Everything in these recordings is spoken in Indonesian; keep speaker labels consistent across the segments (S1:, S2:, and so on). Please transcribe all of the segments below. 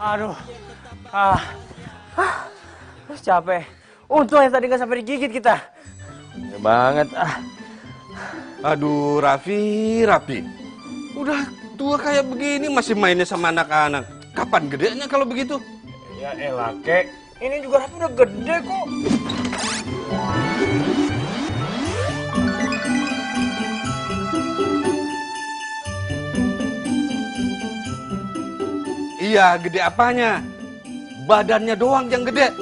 S1: Aduh. Capek. Untung yang tadi nggak sampai digigit kita. Ya banget.
S2: Aduh, Raffi. Udah tua kayak begini masih mainnya sama anak-anak. Kapan gedenya kalau begitu?
S1: Ya elah, Kek. Ini juga Raffi udah gede kok.
S2: Iya, gede apanya? Badannya doang yang gede.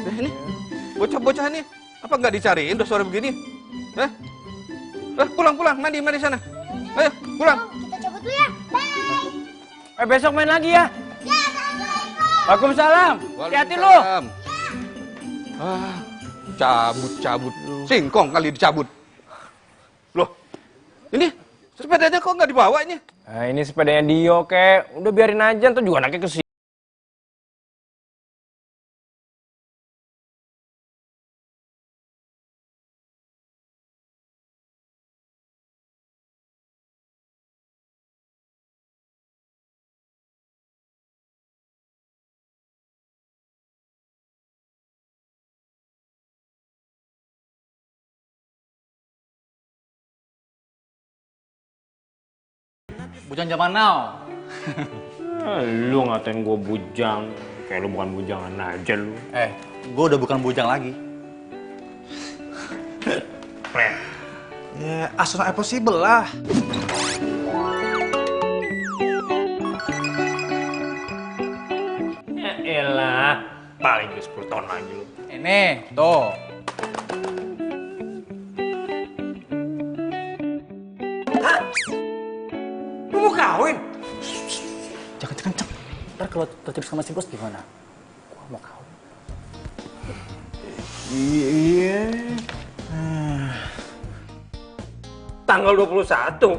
S2: Ini bocah-bocah ini apa nggak dicariin udah sore begini? Pulang mandi sana. Ayo pulang.
S3: Kita cabut dulu ya. Bye.
S1: Besok main lagi ya.
S3: Ya, Assalamualaikum.
S1: Waalaikumsalam. Hati-hati lu.
S2: Cabut. Singkong kali dicabut. Loh, ini sepedanya kok nggak dibawa ini?
S1: Nah, ini sepedanya Dio, Kek. Udah biarin aja, ntar juga anaknya kesini.
S4: Bujang zaman now.
S1: Lu ngatain gue bujang. Kayak lu bukan bujangan aja lu.
S4: Gue udah bukan bujang lagi.
S5: Ya, as soon as possible lah.
S1: Ya elah. Paling 10 tahun lagi lu.
S4: Ini, tuh.
S1: Lu mau kawin?
S4: Jangan kenceng. Ntar kalau tertip sama si bos gimana? Gua mau kawin.
S1: Iya. Tanggal 21.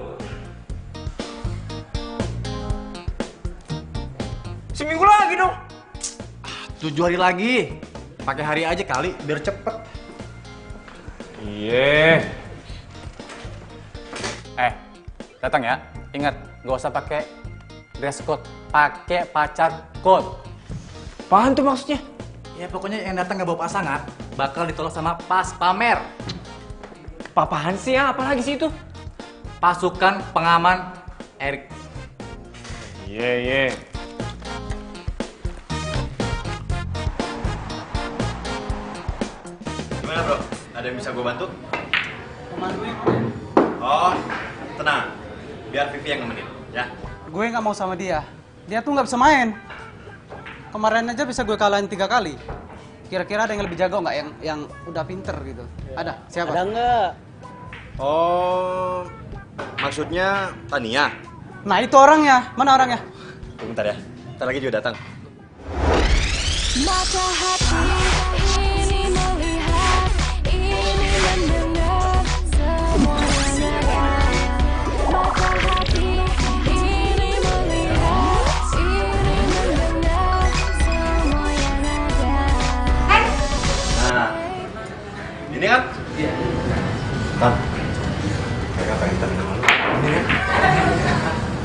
S1: Seminggu lagi dong.
S4: 7 hari lagi. Pakai hari aja kali, biar cepet.
S1: Iya.
S4: Datang ya. Ingat, nggak usah pakai dress code, pakai pacar code.
S1: Apaan tuh maksudnya?
S4: Ya pokoknya yang datang nggak bawa pasangan, bakal ditolak sama pas pamer.
S1: Apaan sih ya? Apalagi sih itu?
S4: Pasukan pengaman Erik.
S1: Iya.
S6: Gimana bro? Ada yang bisa gue bantu? Oh, tenang. Biar Vivi yang nemenin, ya.
S5: Gue nggak mau sama dia. Dia tuh nggak bisa main. Kemarin aja bisa gue kalahin 3 kali. Kira-kira ada yang lebih jago nggak yang udah pinter gitu? Ada? Siapa?
S1: Ada nggak?
S6: Oh, maksudnya Tania?
S5: Nah itu orangnya. Mana orangnya?
S6: Bentar ya, ntar lagi juga datang.
S3: Mata hati ini melihat, ini mendengar semua yang ada. Mata hati ini melihat, ini mendengar semua yang ada.
S6: Nah, ini kan? Iya. Tan, mereka pengen terkenal. Ini ya.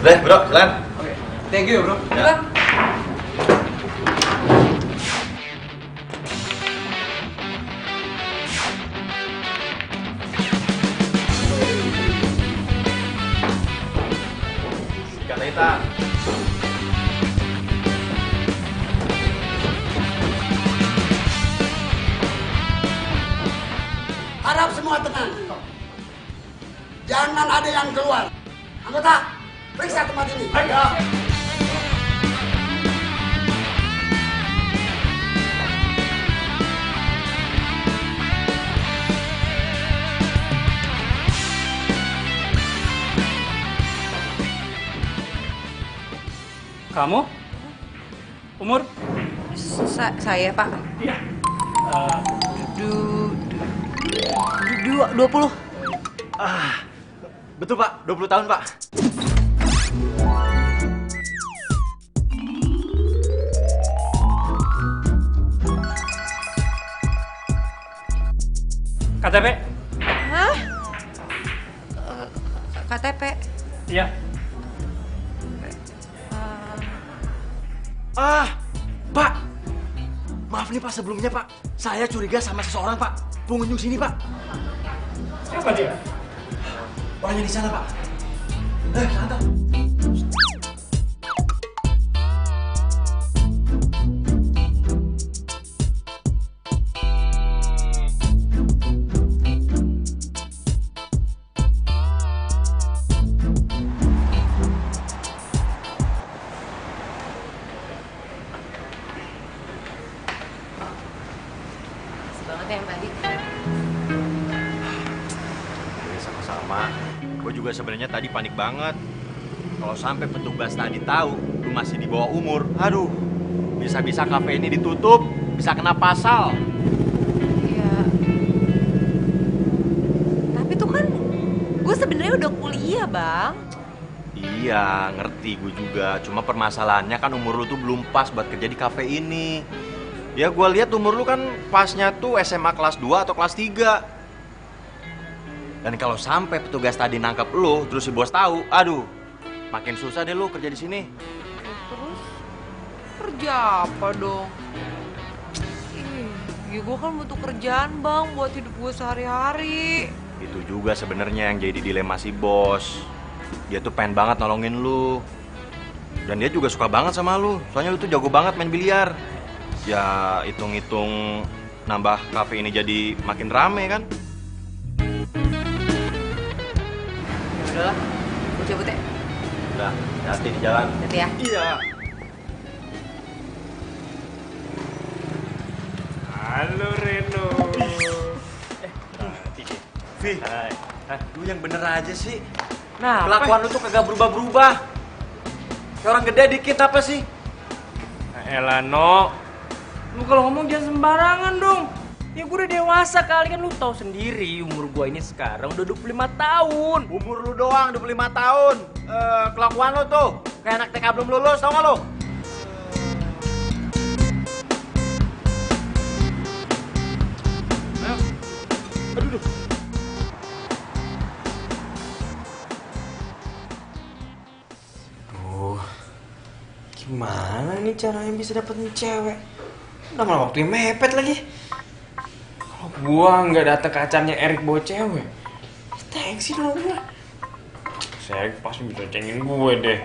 S6: Udah, bro, jalan.
S5: Oke. Thank you bro.
S6: Ya. Sikat hitam.
S7: Harap semua tenang. Jangan ada yang keluar. Anggota, periksa tempat ini.
S1: Kamu? Umur?
S8: Saya, Pak.
S1: Iya.
S8: 20.
S6: Betul Pak, 20 tahun Pak.
S1: KTP?
S8: Hah? KTP?
S1: Iya.
S6: Pak. Maaf nih Pak sebelumnya Pak. Saya curiga sama seseorang Pak. Pengunjung sini Pak.
S1: Siapa dia?
S6: Orangnya di sana Pak. Santai.
S8: Banget ya tadi.
S6: Sama-sama. Gue juga sebenarnya tadi panik banget. Kalau sampai petugas tadi tahu lu masih di bawah umur, aduh, bisa-bisa kafe ini ditutup, bisa kena pasal.
S8: Iya. Tapi tuh kan gue sebenarnya udah kuliah, Bang.
S6: Iya, ngerti gue juga. Cuma permasalahannya kan umur lu tuh belum pas buat kerja di kafe ini. Ya gue lihat umur lu kan pasnya tuh SMA kelas 2 atau kelas 3. Dan kalau sampai petugas tadi nangkep lu, terus si bos tahu, aduh, makin susah deh lu kerja di sini.
S8: Terus kerja apa dong? Ya gue kan butuh kerjaan, Bang, buat hidup gue sehari-hari.
S6: Itu juga sebenarnya yang jadi dilema si bos. Dia tuh pengen banget nolongin lu. Dan dia juga suka banget sama lu. Soalnya lu tuh jago banget main biliar. Ya hitung-hitung nambah kafe ini jadi makin rame kan.
S8: Ya udahlah, gue cabut ya.
S6: Udah, hati di jalan.
S8: Hati ya.
S6: Iya.
S1: Halo Reno.
S6: Vi, lu yang bener aja sih.
S1: Nah,
S6: Kelakuan lu tuh kagak berubah-berubah. Kayak orang gede dikit apa sih?
S1: elah, No. Lu kalau ngomong jangan sembarangan dong. Ya gue udah dewasa kali kan, lu tahu sendiri umur gue ini sekarang udah 25 tahun.
S6: Umur lu doang 25 tahun. Kelakuan lu tuh kayak anak TK belum lulus, tau gak lu?
S1: Aduh.
S9: Gimana nih caranya bisa dapetin cewek? Udah malah waktunya mepet lagi.
S1: Kalau gua nggak datang ke acaranya Erik bawa cewek,
S9: Thanks dong gue.
S1: saya pasti bisa cengin gue deh.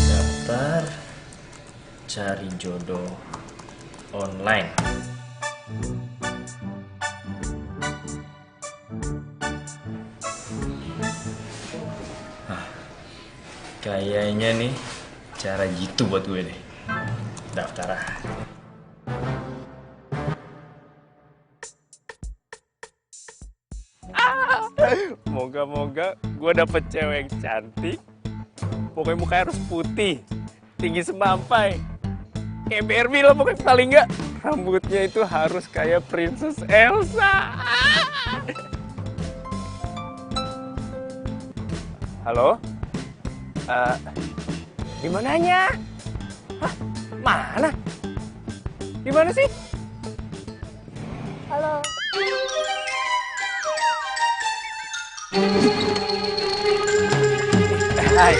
S9: Daftar cari jodoh online. Kayaknya nih cara gitu buat gue deh. Daftar ah.
S1: Moga-moga gue dapet cewek yang cantik. Pokoknya mukanya harus putih, tinggi semampai. Kayak Barbie lah pokoknya, paling nggak rambutnya itu harus kayak Princess Elsa. Halo? Di mananya? Hah? Mana? Di mana sih? Halo. Hai.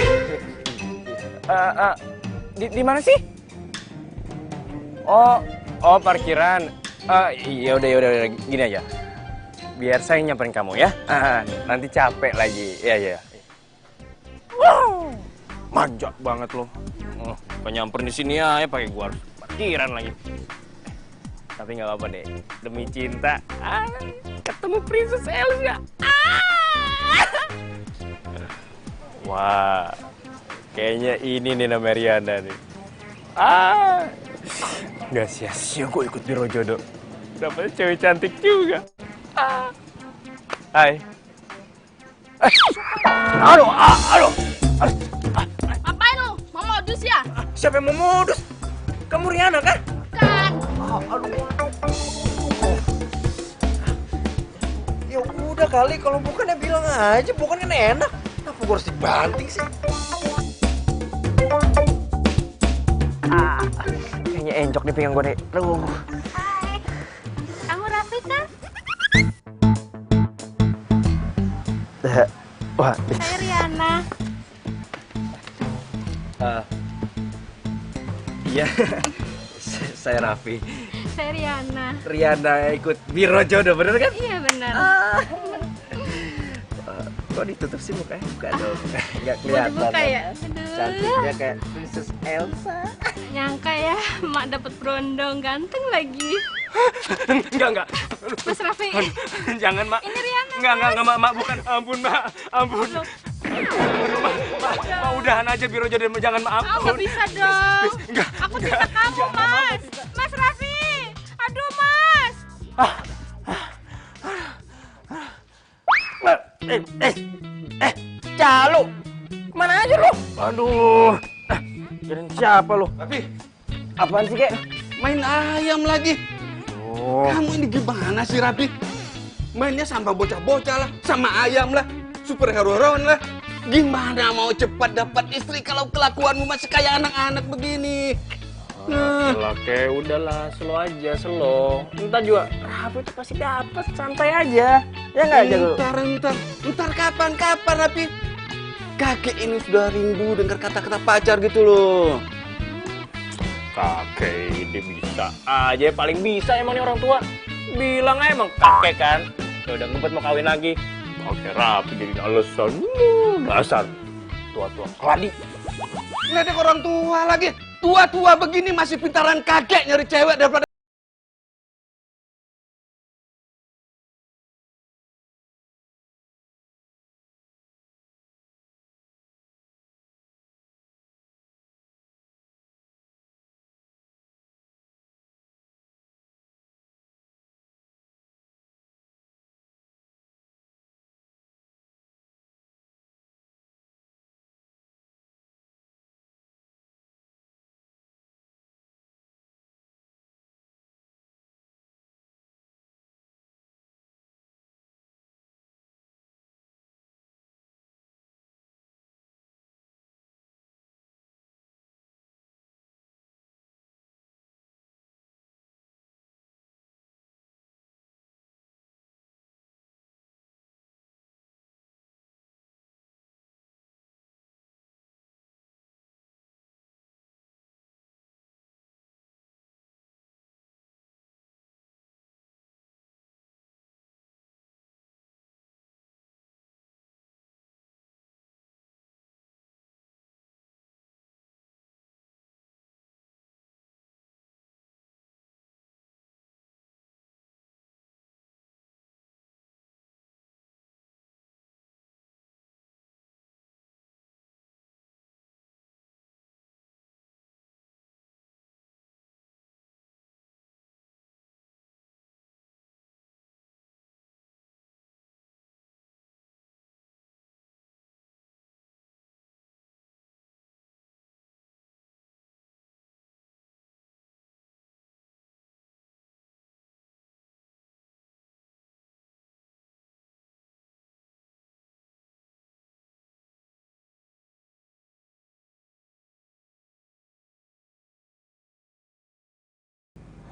S1: Di mana sih? Oh parkiran. Ya udah gini aja. Biar saya nyamperin kamu ya. Nanti capek lagi. Ya. Wow, manja banget lo. Nyamperin di sini ya, pakai gua harus parkiran lagi. Tapi nggak apa-apa deh. Demi cinta, ketemu Princess Elsa. Wah, kayaknya ini nih nama Riana nih. Nggak sia-sia gue ikut biro jodoh. Dapetnya cewek cantik juga. Hai. Aduh.
S10: Ngapain lu? Mau modus ya?
S1: Siapa yang mau modus? Kamu Riana kan?
S6: Ya udah kali, kalau bukan ya bilang aja, bukan kan enak. Kenapa gue harus dibanting sih?
S1: Kayaknya encok di pinggang gue nih. Aduh.
S3: Hai, kamu Raffi kan?
S1: Wah,
S3: Saya Riana.
S1: iya. Saya Raffi.
S3: Saya Riana.
S1: Riana ikut Biro Jodoh, bener kan?
S3: Iya benar.
S1: Kok ditutup sih mukanya? Buka dong. Nggak
S3: Mau
S1: kelihatan.
S3: dibuka ya?
S1: Cantiknya kayak Princess Elsa.
S3: Nyangka ya, emak dapet berondong ganteng lagi.
S1: Enggak.
S3: Mas Raffi.
S1: Jangan, Mak.
S3: Ini Riana.
S1: Enggak, Mak, bukan. Ampun, Mak. Ampun. Mak, udahan aja Biro Jodoh, jangan, Mak.
S3: Oh, nggak bisa dong.
S1: Enggak.
S3: Aku cinta kamu, Mas. Mas Raffi. Aduh, Mas.
S1: Calo. Kemana aja lu? Aduh. Kirain siapa lu?
S2: Tapi
S1: Apaan sih, Kek?
S2: main ayam lagi.
S1: Oh.
S2: Kamu ini gimana sih, Rapi? Mainnya sama bocah-bocah lah, sama ayam lah, superhero-heroan lah. Gimana mau cepat dapat istri kalau kelakuanmu masih kayak anak-anak begini?
S1: Lah, Kek, udahlah, slow aja, slow. Entar juga Rapi itu pasti dapet, santai aja. Ya nggak aja dulu.
S2: Ntar kapan-kapan, Rapi? Kakek ini sudah rindu dengar kata-kata pacar gitu loh.
S1: Kakek ini bisa aja, paling bisa emang nih orang tua. Bilang aja emang kakek kan. Udah ngumpet mau kawin lagi. Oke, Rapi jadi alasan. Dasar tua-tua keladi.
S2: Ngeledek orang tua lagi. Tua-tua begini masih pintaran kakek nyari cewek daripada...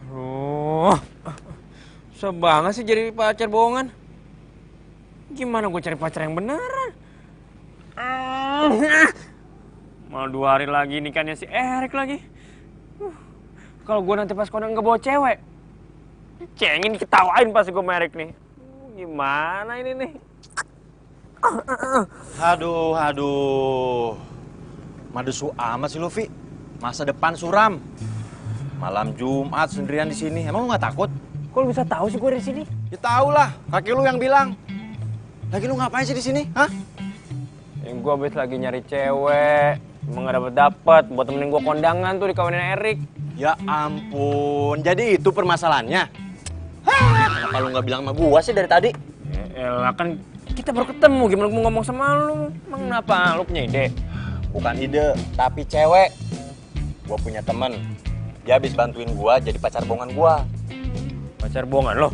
S1: Aduh, susah banget sih jadi pacar bohongan. Gimana gue cari pacar yang beneran? Malah 2 hari lagi nikahnya si Erik lagi. Kalau gue nanti pas kondangan nggak bawa cewek, cengin diketawain pas gue sama Erik nih. Gimana ini nih?
S6: Aduh. Madesu amat sih Luffy. Masa depan suram. Malam Jumat sendirian di sini. Emang lu nggak takut?
S1: Kok lu bisa tahu sih gue dari sini?
S6: Ya tau lah, kaki lu yang bilang. Lagi lu ngapain sih di sini? Hah?
S1: Yang gue abis lagi nyari cewek, emang gak dapet buat temenin gue kondangan tuh di kawinan Erik.
S6: Ya ampun, jadi itu permasalahannya. Kenapa lu nggak bilang sama gua sih dari tadi?
S1: Elah kan kita baru ketemu, gimana gue mau ngomong sama lu? Emang kenapa? Lu punya ide?
S6: Bukan ide, tapi cewek. Gua punya temen. Dia habis bantuin gua jadi pacar bohongan gua.
S1: Pacar bohongan lo?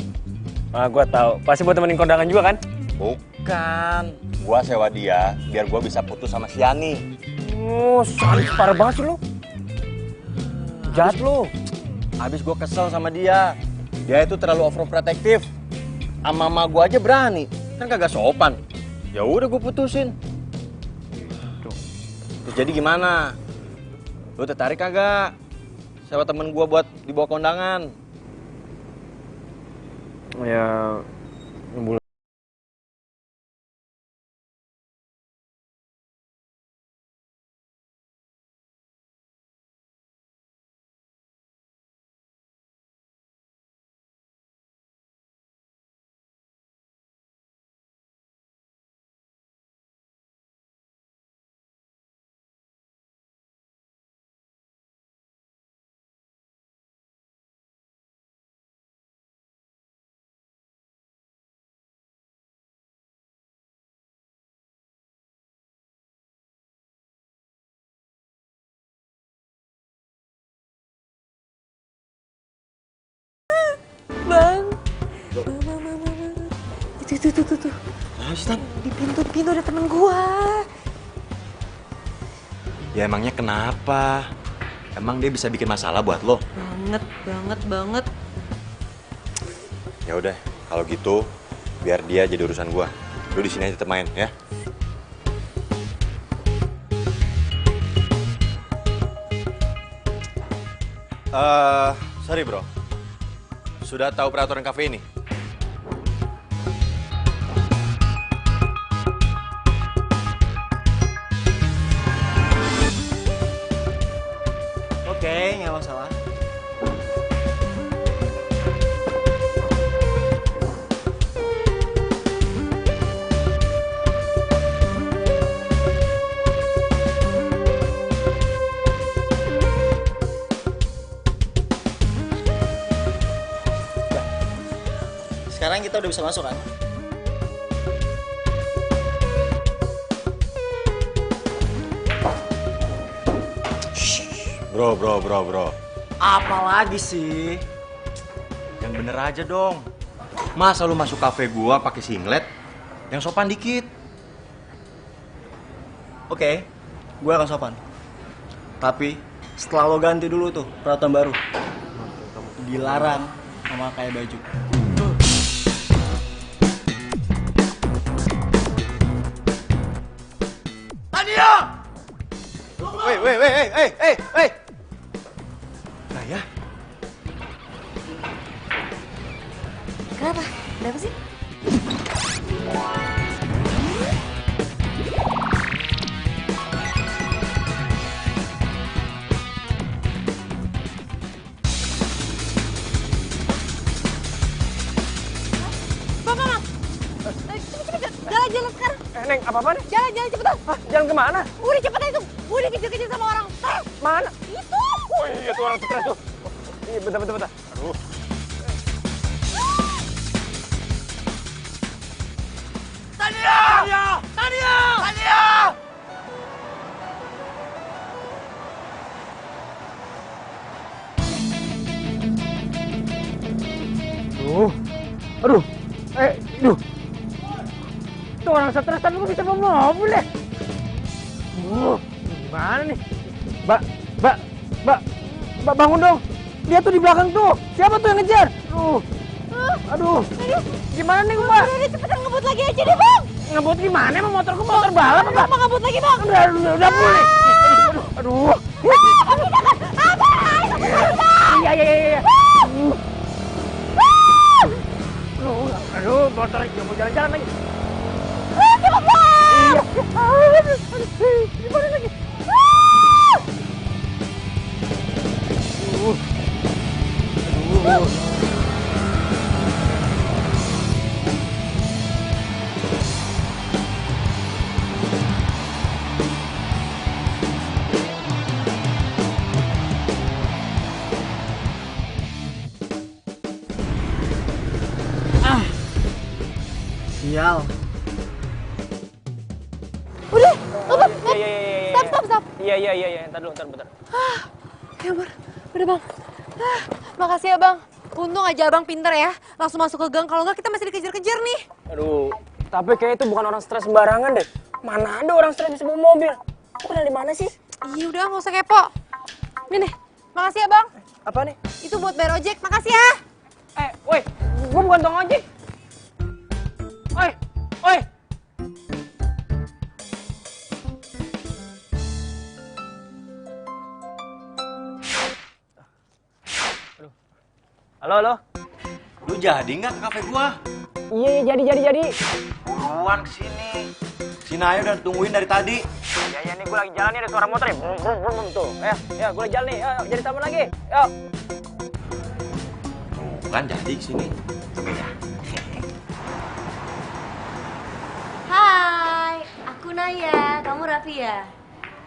S1: Ah, gua tahu. Pasti buat temenin kondangan juga kan?
S6: Bukan. Gua sewa dia biar gua bisa putus sama si Yani.
S1: Oh, sadis parah banget sih lo. Jahat lo.
S6: Habis gua kesel sama dia. Dia itu terlalu overprotective. Sama mama gua aja berani. Kan kagak sopan. Ya udah gua putusin. Terus jadi gimana? Lu tertarik kagak? Sewa temen gua buat dibawa kondangan.
S1: Ya, bulan.
S8: Bang. Itu.
S6: Ustaz,
S8: Di pintu ada temen gua.
S6: ya emangnya kenapa? Emang dia bisa bikin masalah buat lo?
S8: Banget.
S6: Ya udah, kalau gitu biar dia jadi urusan gua. Lu di sini aja tetap main ya. Sorry bro. Sudah tahu peraturan kafe ini?
S9: Oke, nggak masalah. Sekarang kita udah bisa masuk kan?
S6: Bro.
S9: Apa lagi sih?
S6: Yang bener aja dong. Masa lu masuk kafe gua pakai singlet? Yang sopan dikit.
S9: Oke, gue akan sopan. Tapi setelah lo ganti dulu tuh peraturan baru. Dilarang memakai baju.
S6: Tania! Weh. Naya?
S8: Kenapa? Kenapa sih? Bang. Cepet. Jalan sekarang.
S1: Neng, apa-apa nih?
S8: Jalan cepetan.
S1: Hah, jalan kemana?
S8: Udah cepetan itu. Udah dikejar-kejar sama orang.
S1: Mana?
S8: Itu.
S1: Oh iya tuh orang stres tuh. Iya, bentar. Aduh.
S6: Tania!
S1: Aduh. Tuh orang stres tapi kok bisa bawa mobil ya? Gimana nih? Mbak, bangun dong. Dia tuh di belakang tuh. Siapa tuh yang ngejar? Aduh. Gimana nih, Mbak?
S8: Udah cepetan ngebut lagi aja deh, Bang.
S1: Ngebut gimana? Emang motorku motor balap apa?
S8: Bang ngebut lagi, Bang.
S1: Udah boleh. Aduh. Iya. Aduh, motor aja mau jalan-jalan lagi.
S8: Cepet, Bang.
S1: Gimana lagi?
S9: Sial.
S8: Udah,
S1: Iya.
S8: stop.
S1: Iya. Ntar dulu, bentar.
S8: Ya ampun. Udah bang. Makasih ya bang. Untung aja abang pinter ya. Langsung masuk ke gang. Kalau nggak kita masih dikejar-kejar nih.
S1: Aduh, tapi kayak itu bukan orang stres sembarangan deh. Mana ada orang stres bisa bawa mobil? Aku kenal di mana sih?
S8: Iya udah nggak usah kepo. Ini nih. Makasih ya bang.
S1: Apa nih?
S8: Itu buat bayar ojek. Makasih ya.
S1: Woi, gua bukan tukang ojek. Woi. Halo.
S6: Lu jadi nggak ke kafe gua?
S1: Iya, jadi.
S6: Buruan kesini. Si Naya udah tungguin dari tadi.
S1: Ya, nih gua lagi jalan nih, ada suara motor nih. Brum, tuh. Ya, gua lagi jalan nih. Ayo, jadi teman lagi. Yuk.
S6: Kan jadi kesini.
S10: Hai, aku Naya, kamu Raffi ya?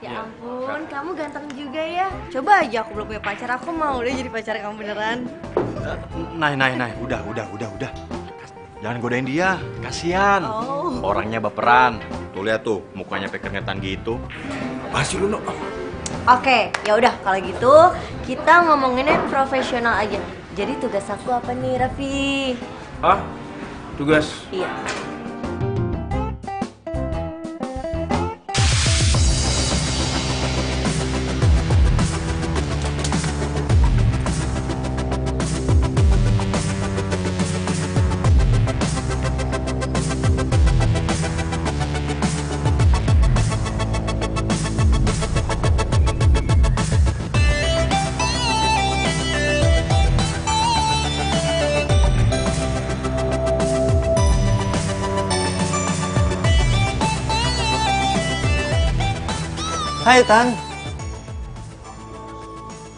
S10: Ya ampun, kamu ganteng juga ya. Coba aja aku belum punya pacar, aku mau deh jadi pacar kamu beneran.
S6: Nay, udah. Jangan godain dia, kasihan.
S10: Oh.
S6: Orangnya baperan. Tuh lihat tuh, mukanya pakai keringetan gitu. Apa sih lu, no?
S10: Oke, ya udah kalau gitu kita ngomonginnya profesional aja. Jadi tugas aku apa nih, Raffi?
S1: Hah? Tugas?
S10: Iya.
S9: Hai Tan.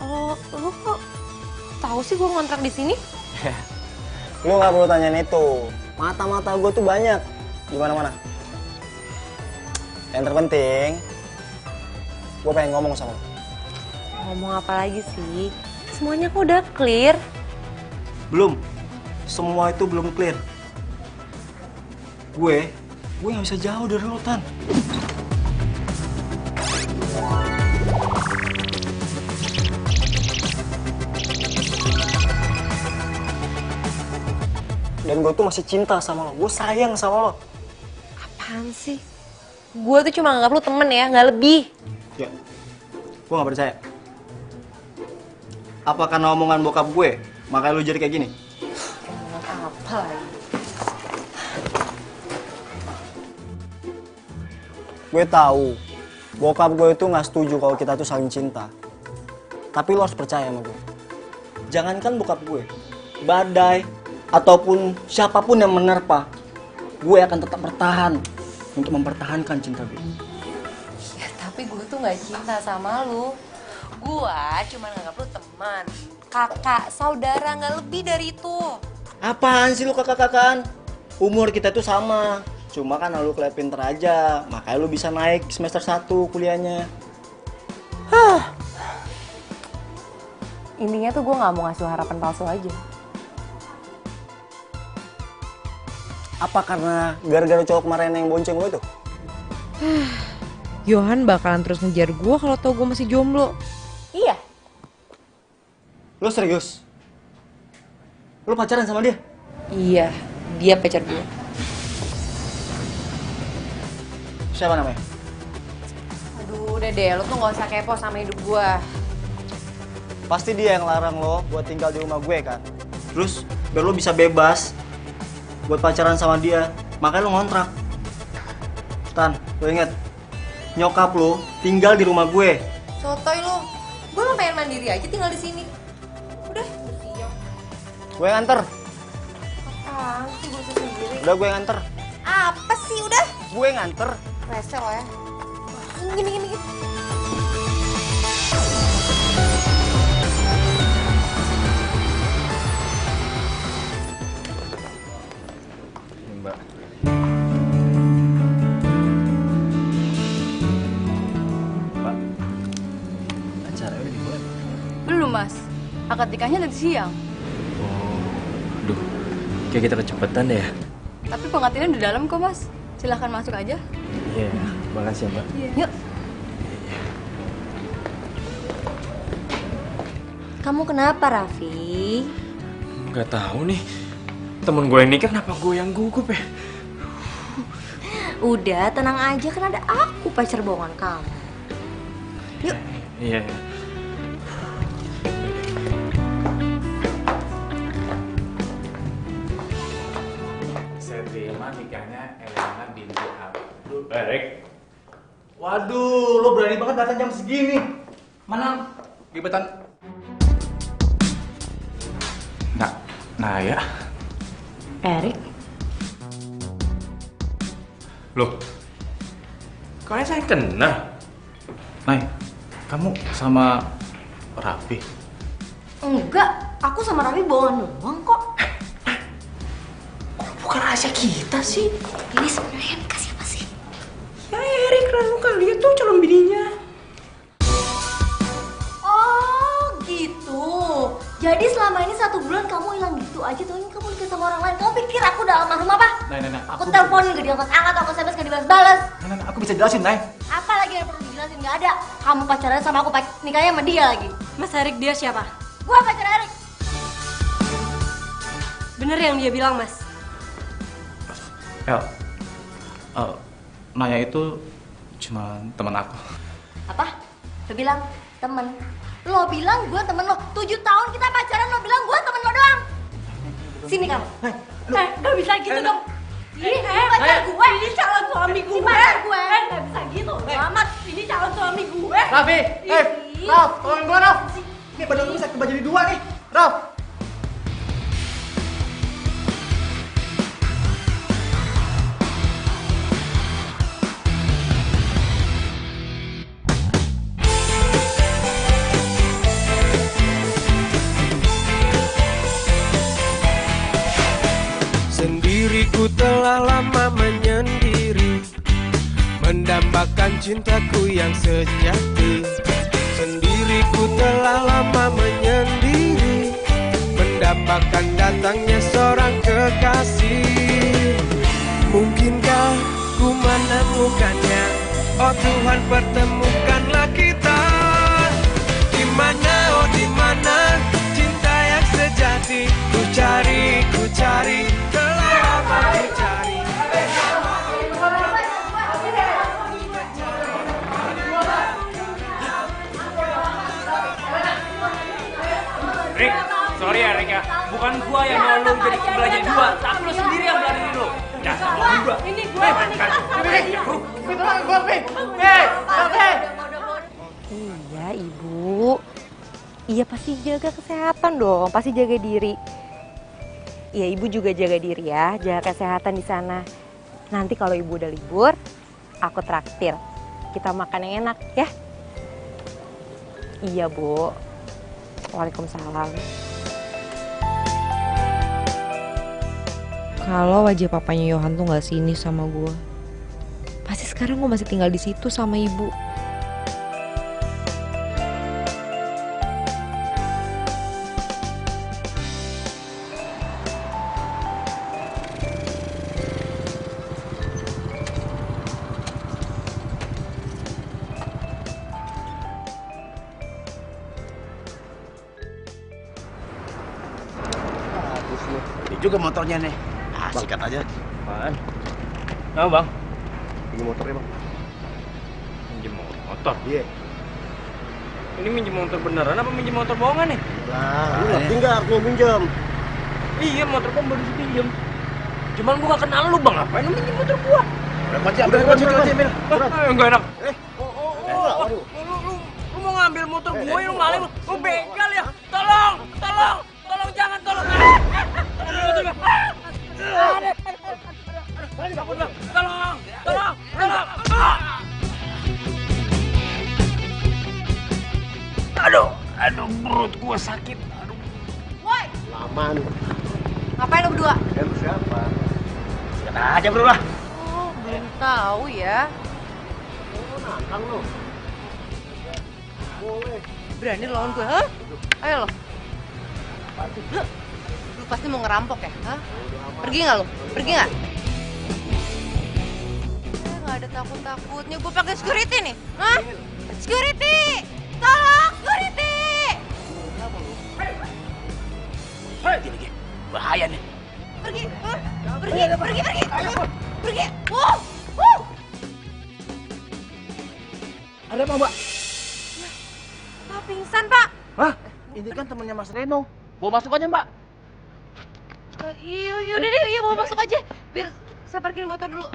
S8: Oh, lu kok tahu sih gue ngontrak di sini?
S9: Lu nggak perlu tanyain itu. Mata-mata gue tuh banyak di mana-mana. Yang terpenting, gue pengen ngomong sama lu.
S8: Ngomong apa lagi sih? Semuanya kok udah clear.
S9: Belum. Semua itu belum clear. Gue nggak bisa jauh dari lu, Tan. Dan gue tuh masih cinta sama lo, gue sayang sama lo.
S8: Apaan sih? Gue tuh cuma nganggap lu temen ya, nggak lebih.
S9: Ya, gue gak percaya. Apa karena omongan bokap gue, makanya lu jadi kayak gini?
S8: Apa lagi?
S9: Gue tahu, bokap gue itu gak setuju kalau kita tuh saling cinta. Tapi lo harus percaya sama gue. Jangankan bokap gue, badai, ataupun siapapun yang menerpa, gue akan tetap bertahan untuk mempertahankan cinta gue.
S8: Ya, tapi gue tuh nggak cinta sama lu. Gue cuma nganggap lu teman, kakak, saudara, nggak lebih dari itu.
S9: Apaan sih lu kakak-kakaan? Umur kita tuh sama, cuma kan lu kelihatan pinter aja, makanya lu bisa naik semester 1 kuliahnya.
S8: Intinya tuh gue nggak mau ngasih harapan palsu aja.
S9: Apa karena gara-gara cowok kemarin yang bonceng lo itu?
S8: Johan bakalan terus ngejar gue kalau tau gue masih jomblo.
S10: Iya.
S9: Lo serius? Lo pacaran sama dia?
S8: Iya, dia pacar gue.
S9: Siapa namanya?
S8: Aduh, udah deh, lo tuh gak usah kepo sama hidup gue.
S9: Pasti dia yang larang lo buat tinggal di rumah gue kan? Terus biar lo bisa bebas buat pacaran sama dia, makanya lo ngontrak. Tan, lo inget, nyokap lo tinggal di rumah gue.
S8: Sotoy lo, gue mau pengen mandiri aja tinggal di sini. Udah, siap.
S9: Gue yang nganter.
S8: Apaan sih gue bisa sendiri?
S9: Udah gue yang nganter.
S8: Apa sih udah?
S9: Gue yang nganter.
S8: Rese lo ya. Gini.
S1: Mbak. Mbak. Acara udah dimulai.
S3: Belum, Mas. Akad nikahnya tadi siang.
S1: Aduh, kayak kita kecepatan deh ya.
S3: Tapi pengantinnya di dalam kok, Mas. Silahkan masuk aja.
S1: Iya, makasih ya, Mbak.
S3: Yuk.
S10: Kamu kenapa, Raffi?
S1: Nggak tahu nih. Temen gue ini kenapa gue yang gugup ya?
S10: Udah, tenang aja, kan ada aku pacar bohongan kamu. Yuk.
S1: Iya.
S4: Saya terima nikahnya Elena binti Abdul.
S1: Erik.
S5: Waduh, lo berani banget datang jam segini. Mana gebetan?
S4: Nah ya.
S10: Erik.
S1: Loh, kalian saya kenal?
S4: Nay, kamu sama Raffi?
S10: Enggak, aku sama Raffi bohongan doang kok.
S1: Bukan rahasia kita sih.
S10: Ini sebenarnya nikah siapa sih?
S1: Ya Erik, lalu kalian tuh calon bininya.
S10: Oh gitu. Jadi selama ini 1 bulan kamu hilang gitu aja tuh, ini kamu nikah sama orang lain. Kamu pikir aku udah almarhum apa?
S4: Nah,
S10: Aku teleponin gak diangkat-angkat, aku SMS gak dibalas-balas.
S4: Nah, aku bisa jelasin, Nay.
S10: Apa lagi yang perlu dijelasin? Gak ada. Kamu pacaran sama aku, nikahnya sama dia lagi.
S3: Mas Erik dia siapa?
S10: Gua pacar Erik.
S3: Bener yang dia bilang, Mas?
S4: El, Naya itu cuma teman aku.
S10: Apa? Lo bilang temen. Lo bilang gue temen lo. 7 tahun kita pacaran, lo bilang gue temen lo doang. Sini kamu.
S3: Gak bisa gitu dong.
S10: Ini pacar gue.
S3: Ini calon suami gue.
S10: Ini pacar gue.
S3: Gak bisa gitu. Selamat. Ini calon suami gue.
S5: Raffi, Raf, tolongin gua, Raf. Ini badan lu bisa kebagi jadi 2 nih, Raf.
S11: Sendiriku telah lama menyendiri, mendambakan cintaku yang sejati. Sendiriku telah lama menyendiri, mendambakan datangnya seorang kekasih. Mungkinkah ku menemukannya? Oh Tuhan, pertemukanlah kita. Di mana, oh di mana cinta yang sejati? Ku cari, telah lama ku cari.
S1: Rik, sorry ya Rik ya. Bukan gua yang mau lu jadi belajar 2, tapi lu sendiri yang belajar diri lu. Dasar lu gua.
S3: Ini gue nikah sama dia.
S8: Iya, Ibu. Iya, pasti jaga kesehatan dong, pasti jaga diri. Iya, Ibu juga jaga diri ya, jaga kesehatan di sana. Nanti kalau Ibu udah libur, aku traktir. Kita makan yang enak ya. Iya, Bu. Waalaikumsalam. Kalau wajah papanya Yohan tuh nggak sini sama gue, pasti sekarang gue masih tinggal di situ sama Ibu.
S2: Ini juga motornya nih. Ah, sikat aja.
S1: Apaan? Nah, Bang.
S2: Pinjam motornya, Bang.
S1: Minjem motor?
S2: Iya.
S1: Ini minjem motor beneran apa minjem motor bohongan nih?
S2: Lah, lu ngerti nggak artinya minjem?
S1: Iya, motor gua baru dipinjem. Cuman gua gak kenal lu, Bang. Ngapain lu minjem motor gua?
S2: Ambil kunci, ambil.
S1: Enggak enak.
S2: Waduh.
S1: Lu mau ngambil motor gue, lu maling lu begal ya. Tolong, jangan tolong. Tolong. Aduh, perut gua sakit. Aduh.
S10: Woi,
S2: Aman.
S10: ngapain lo berdua?
S2: Lu siapa? Sikat aja, Bro lah.
S8: Oh, belum tahu ya.
S2: Oh, nantang lu. Boleh.
S8: Berani lawan gue, hah? Ayo lo. Lu pasti mau ngerampok ya, hah? Pergi nggak lo? Pergi nggak? Nggak ada takut-takutnya. Gue pakai security nih, hah? Security! Tolong, security!
S3: pingsan, Pak.
S6: Hah? Ini kan temannya Mas Reno. Bawa masuk aja, Mbak.
S3: Iya, udah deh, iya bawa masuk aja. Biar saya parkirin motor dulu.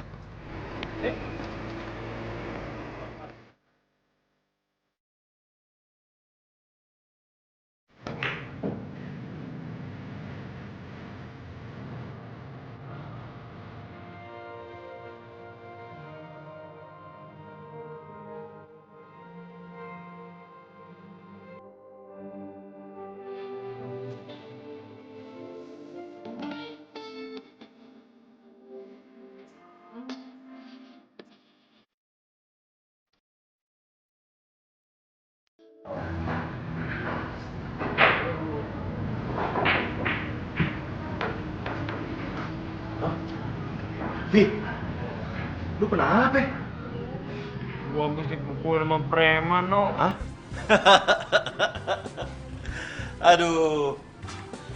S6: Vi, lu kenapa?
S1: Gua habis dipukul sama preman, no.
S6: Hah? Aduh,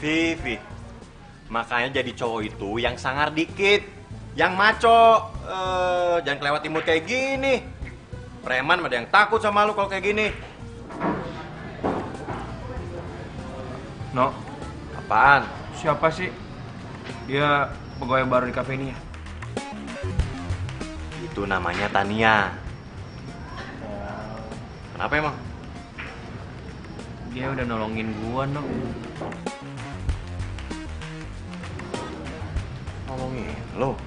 S6: Vi. Makanya jadi cowok itu yang sangar dikit, yang maco, jangan kelewat imut kayak gini. Preman ada yang takut sama lu kalau kayak gini.
S1: No,
S6: Apaan?
S1: siapa sih? Dia pegawai baru di kafe ini ya?
S6: Itu namanya Tania. Kenapa emang?
S1: Dia udah nolongin gua, no.
S6: Nolongin lo?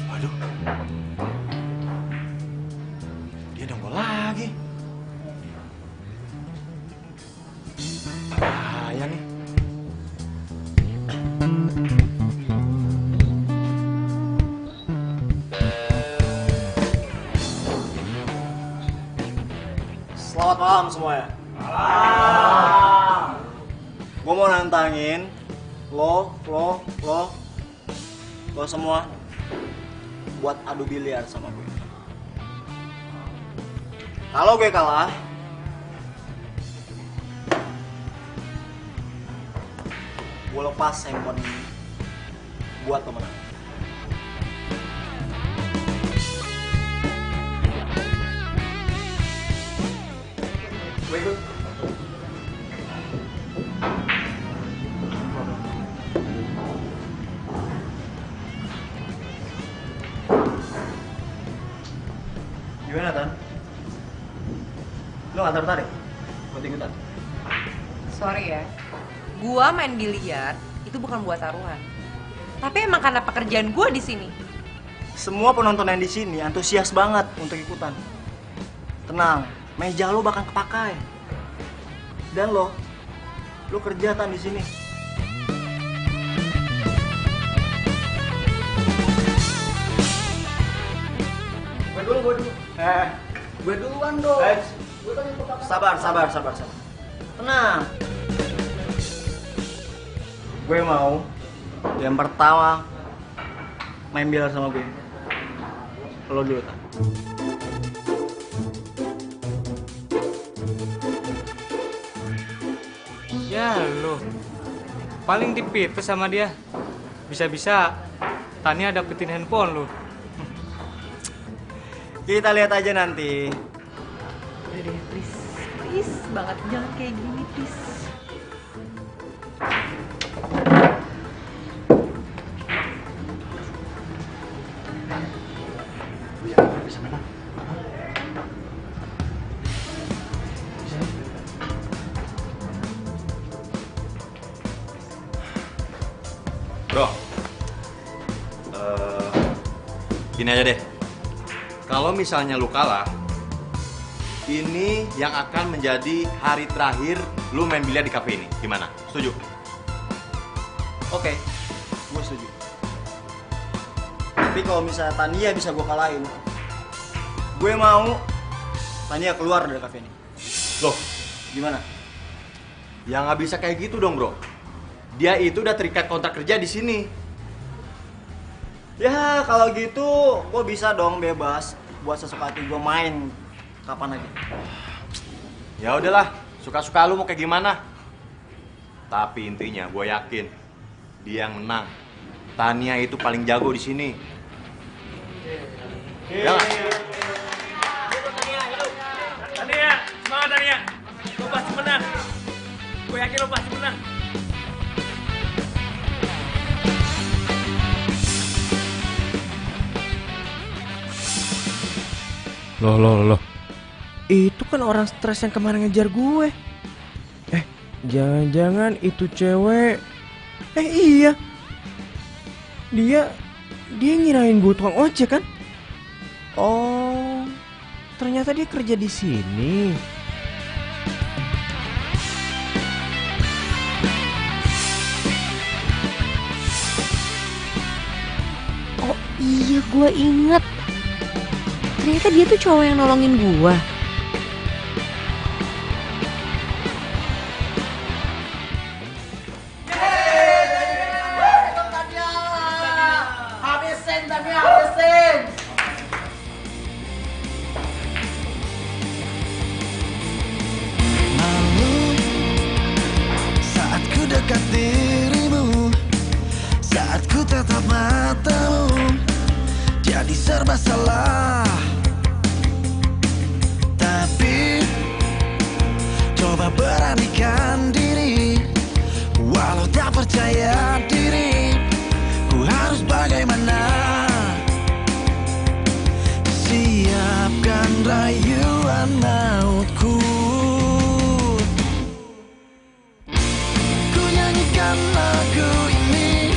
S6: Waduh. Dia nongol lagi. Bahaya nih.
S9: Selamat malam semuanya. Malam. Gue mau nantangin lo semua buat adu biliar sama gue. Kalau gue kalah, gue lepas handphone ini buat temen. Gue ikut. Gimana, Tan? Lo gak tertarik buat ikutan?
S8: Sorry ya, gua main biliar itu bukan buat taruhan. Tapi emang karena pekerjaan gua di sini.
S9: Semua penonton yang di sini antusias banget untuk ikutan. Tenang, meja lo bakal kepakai. Dan lo kerja Tan di sini. Gue dulu. Gue duluan dong. Sabar. Tenang. Gue mau yang pertama main biliar sama gue. Lo dulu, Tan.
S12: Ya lo, paling dipipes sama dia. Bisa-bisa Tania dapetin handphone lo.
S9: Kita lihat aja nanti.
S8: Udah deh, please banget jangan kayak gini, please.
S6: Bro, gini aja deh. Kalau misalnya lu kalah, ini yang akan menjadi hari terakhir lu main biliar di kafe ini. Gimana? Setuju?
S9: Oke, gue setuju. Tapi kalau misalnya Tania bisa gue kalahin, gue mau Tania keluar dari kafe ini.
S6: Loh,
S9: gimana?
S6: Ya nggak bisa kayak gitu dong, bro. Dia itu udah terikat kontrak kerja di sini.
S9: Ya kalau gitu, gue bisa dong bebas buat sesuka hati gue main kapan aja.
S6: Ya udahlah, suka-suka lu mau kayak gimana. Tapi intinya gue yakin dia yang menang. Tania itu paling jago di sini. Ya nggak?
S1: Tania, semangat Tania. Lo pasti menang. Gue yakin lo pasti menang. Loh. Itu kan orang stres yang kemarin ngejar gue. Jangan-jangan itu cewek. Iya. Dia ngirain gue tukang ojek kan? Oh, ternyata dia kerja di sini.
S8: Oh iya, gue inget. Ternyata dia tuh cowok yang nolongin gue.
S13: Saat ku dekat dirimu, saat ku tatap matamu, jadi serba salah. Tapi coba beranikan diri, walau tak percaya diri, ku harus bagaimana? Siapkan rayuan mautku. Ku nyanyikan lagu ini,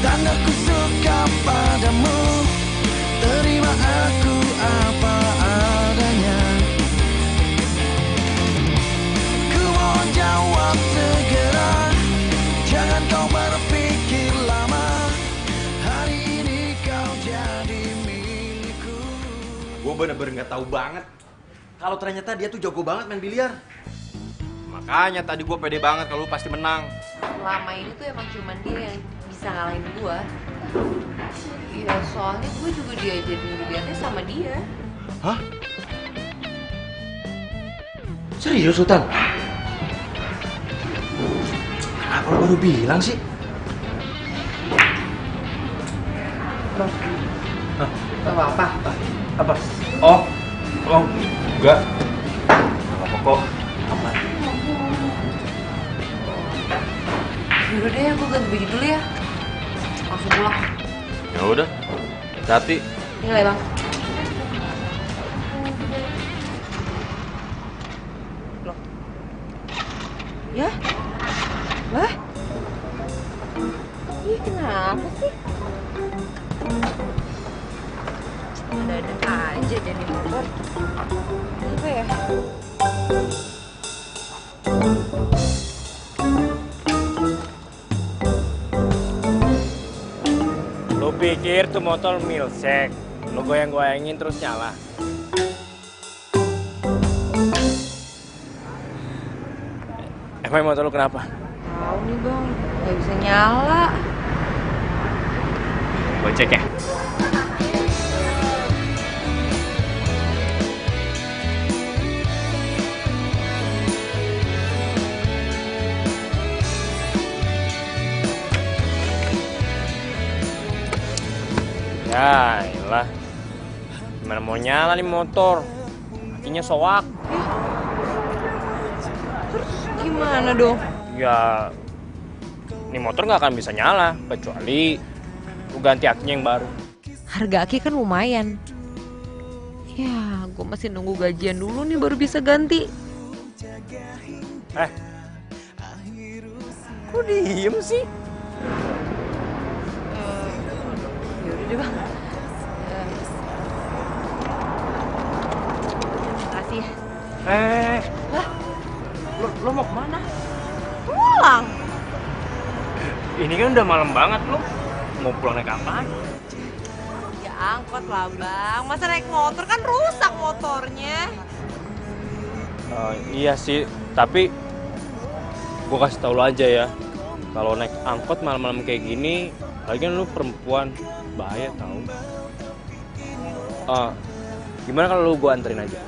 S13: tanda ku suka padamu. Terima aku apa adanya. Ku mohon jawab segera, jangan kau berpikir lama. Hari ini kau jadi milikku.
S6: Gue bener-bener nggak tahu banget kalau ternyata dia tuh jago banget main biliar. Makanya tadi gue pede banget kalau lu pasti menang.
S8: Selama ini tuh emang cuman dia yang bisa ngalahin gue. Iya, soalnya gue juga diajarin biliarnya sama dia.
S6: Hah? Serius, Sultan? Kenapa lu baru bilang sih?
S1: Apa? Apa? Oh, enggak. Apa kok? Apa?
S8: Yaudah deh, gue ganti baju dulu ya. Langsung pulang.
S6: Ya udah, hati.
S8: Nilai bang. Loh. Ya? Lah? Ih, kenapa sih? Ada-ada aja jadi motor. Apa ya?
S1: Lu pikir tuh motor milsek, lu goyang-goyangin terus nyala. Emang motor lu kenapa?
S8: Tahu nih bang, nggak bisa nyala.
S1: Gue cek ya. Ya, iyalah. Gimana mau nyala nih motor? Akinya soak.
S8: Terus gimana dong?
S1: Ya, ini motor nggak akan bisa nyala kecuali lu ganti akinya yang baru.
S8: Harga aki kan lumayan. Ya, gue masih nunggu gajian dulu nih baru bisa ganti.
S1: Kok diem sih?
S8: Yaudah deh bang. Makasih ya.
S1: Lah, lo mau kemana?
S8: Pulang.
S1: Ini kan udah malam banget lo. Mau pulang naik apaan?
S8: Ya angkot lah bang. Masa naik motor kan rusak motornya.
S1: Iya sih, tapi gue kasih tau lo aja ya. Kalau naik angkot malam-malam kayak gini, lagian lu perempuan, bahaya tau. Gimana kalau lu gue anterin aja?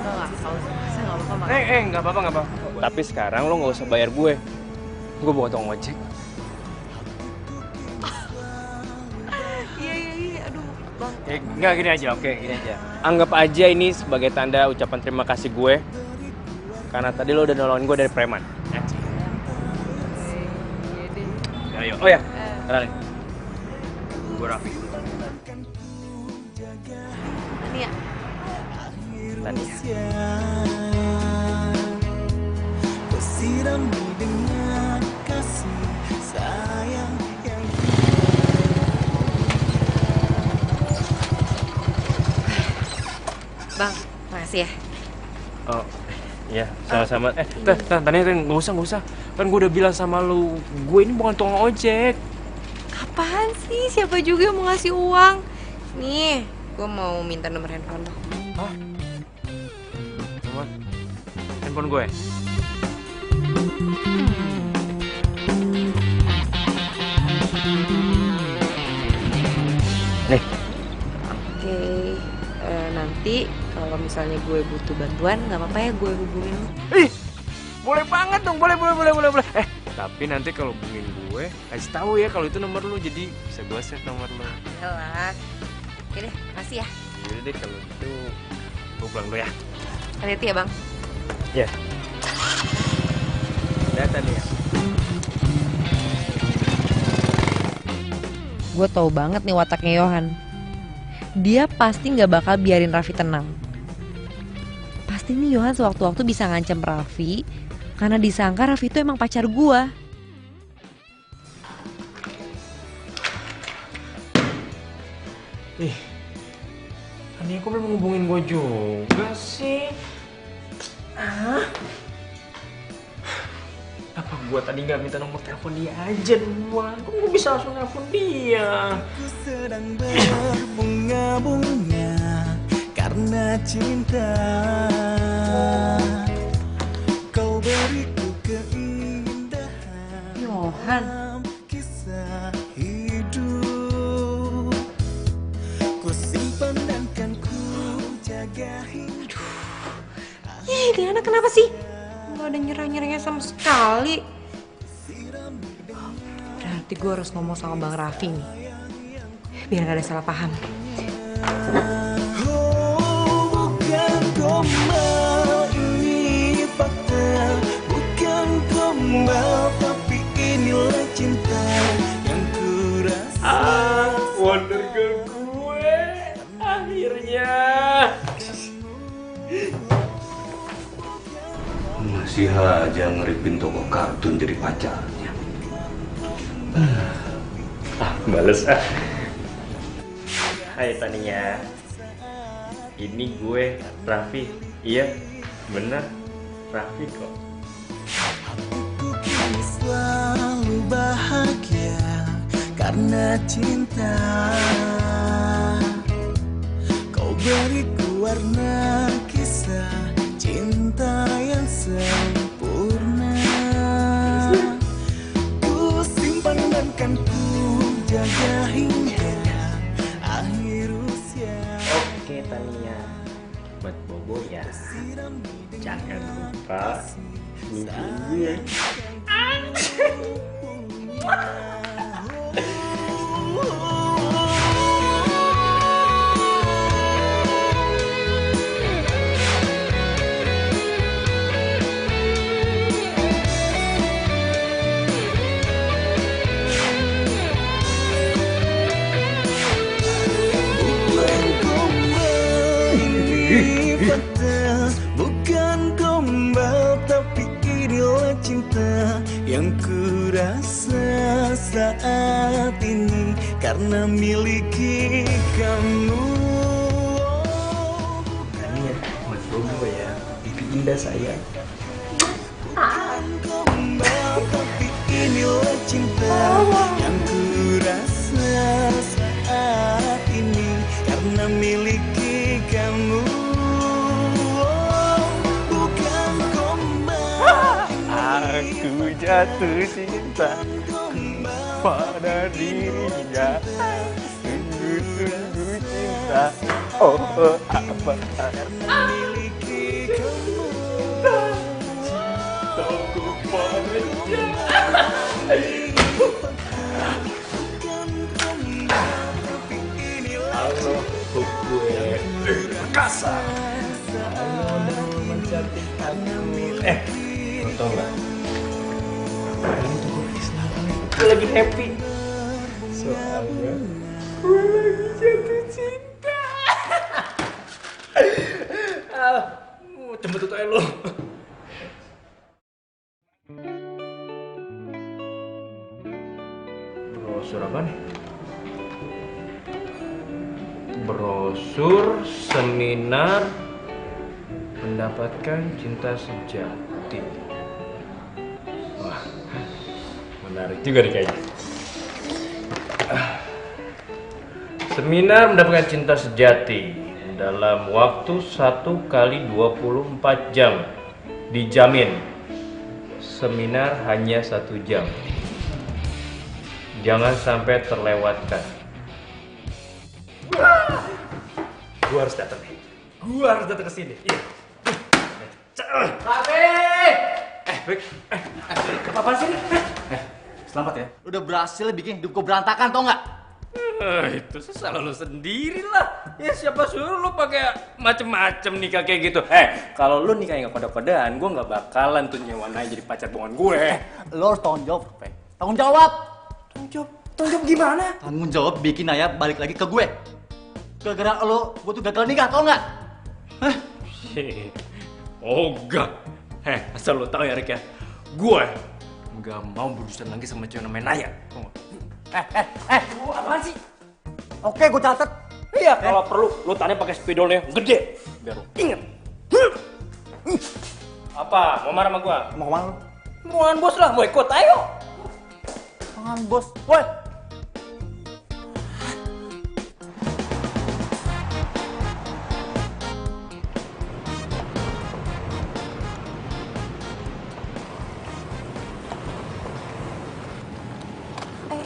S8: Enggak, kalau saya nggak apa-apa.
S1: Nggak apa-apa. Tapi sekarang lo nggak usah bayar gue. Gue bawa tukang ojek.
S8: Iya, aduh bang.
S1: Oke, enggak gini aja, oke gini aja. Anggap aja ini sebagai tanda ucapan terima kasih gue karena tadi lo udah nolongin gue dari preman. Ya. Ayo. Oh ya, kenalin. Gue Raffi.
S8: Tania.
S1: Tania.
S13: Sirami dengan kasih sayang yang
S8: Bang, makasih ya.
S1: Oh, iya, sama-sama. Tania, nggak usah. Kan gue udah bilang sama lu, gue ini bukan tukang ojek.
S8: Apaan sih? Siapa juga yang mau ngasih uang? Nih, gue mau minta nomor handphone lo.
S1: Hah? Nomor handphone gue? Nih.
S8: Oke, nanti kalau misalnya gue butuh bantuan, nggak apa-apa ya gue hubungin lo.
S1: Ih, boleh banget dong, boleh. Tapi nanti kalau hubungin gue, kasih tahu ya kalau itu nomor lo, jadi bisa gue save nomor lo.
S8: Yalah. Oke deh, makasih ya.
S1: Yaudah deh kalau gitu, gue pulang dulu ya.
S8: Hati-hati ya bang.
S1: Iya. Data nih ya.
S8: Gue tahu banget nih wataknya Yohan. Dia pasti nggak bakal biarin Raffi tenang. Pasti nih Yohan sewaktu-waktu bisa ngancam Raffi karena disangka Raffi itu emang pacar gue.
S1: Ih, Tania kok belum ngubungin gue juga sih? Apa gue tadi nggak minta nomor telepon dia aja duluan? Kok gue bisa langsung telepon dia?
S13: Ku sedang berbunga-bunga karena cinta. Kau beriku keindahan
S8: Yohan.
S13: kisah hidup. Ku simpan dan kan ku jaga hingga.
S8: Ih, dia anak kenapa sih? Gak ada nyerah-nyerahnya sama sekali. Berarti gue harus ngomong sama Bang Raffi nih. Biar gak ada salah paham.
S13: Bukan gombal ini fakta, bukan gombal tapi inilah cinta yang ku rasa.
S1: Wonder girl gue, akhirnya.
S2: Masih aja ngeripin toko kartun jadi pacarnya.
S1: Bales ah. Hai Tania. Ini gue Raffi. Iya, bener Raffi kok.
S13: Ku kini selalu bahagia karena cinta. Kau beriku warna kisah cinta yang sempurna. Ku simpan dan kan ku jaga hingga akhir usia.
S1: Oke Tania, buat Bobo ya. Jangan lupa hubungin gue.
S13: Bukan gombal tapi inilah cinta yang ku rasa saat ini karena miliki kamu.
S1: Tania, buat Bobo ya. Mimpi indah sayang.
S13: Bukan gombal tapi inilah cinta yang ku rasa saat ini karena miliki kamu.
S1: Aku jatuh cinta pada dirinya. Sungguh-sungguh cinta. Oh, apa?
S13: Miliki kamu.
S1: Cintaku padanya. Halo. kasar. Tau nggak? Gue lagi happy. Soalnya gue lagi jatuh cinta. Jemput aja lo. Brosur apa nih? Brosur seminar mendapatkan cinta sejati. Wah, menarik juga nih kayaknya. Seminar mendapatkan cinta sejati dalam waktu 1 kali 24 jam. Dijamin. Seminar hanya 1 jam. Jangan sampai terlewatkan. Gua harus datang nih. Gua harus datang ke sini. Iya.
S14: Bek, apa sih? Selamat ya. Udah berhasil bikin hidup gue berantakan, tau nggak?
S1: Itu salah lo sendiri lah. Ya siapa suruh lo pakai macem-macem nikah kayak gitu. Kalau lo nikah nggak kode-kodean, gue nggak bakalan tuh nyewa Naya jadi pacar bohongan gue.
S14: Lo harus tanggung jawab, Pe. Tanggung jawab.
S1: Tanggung jawab gimana?
S14: Tanggung jawab bikin Naya balik lagi ke gue. Gara-gara lo, gue tuh gagal nikah, tau nggak?
S1: Ogah. Asal lo tahu ya Rick ya, gue nggak mau berurusan lagi sama cewek namanya Naya.
S14: Apaan sih? Oke, gue catat.
S1: Iya, kalau perlu lo tanya pakai spidolnya gede, biar lo inget. Apa? Mau marah sama gue?
S14: Mau kemana lo?
S1: Ruangan bos lah, mau ikut, ayo.
S14: Ruangan bos, woi.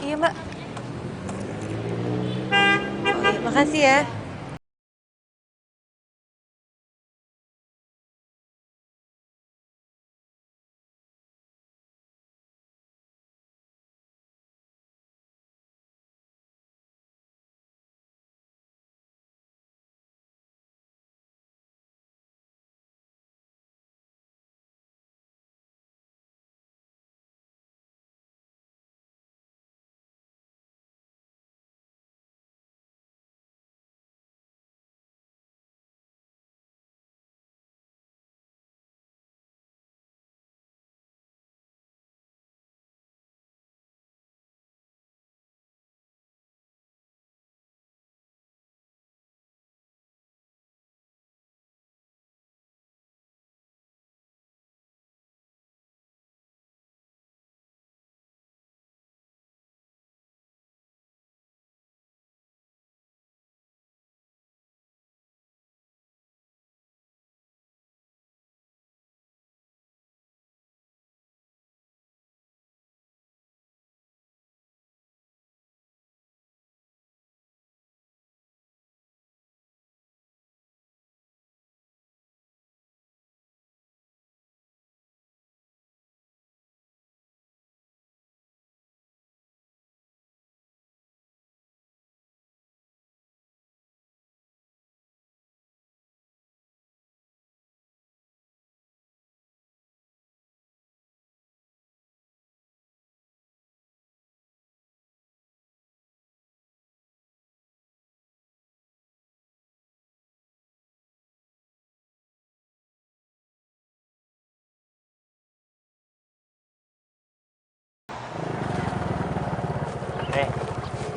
S8: Iya mbak. Oke, makasih ya.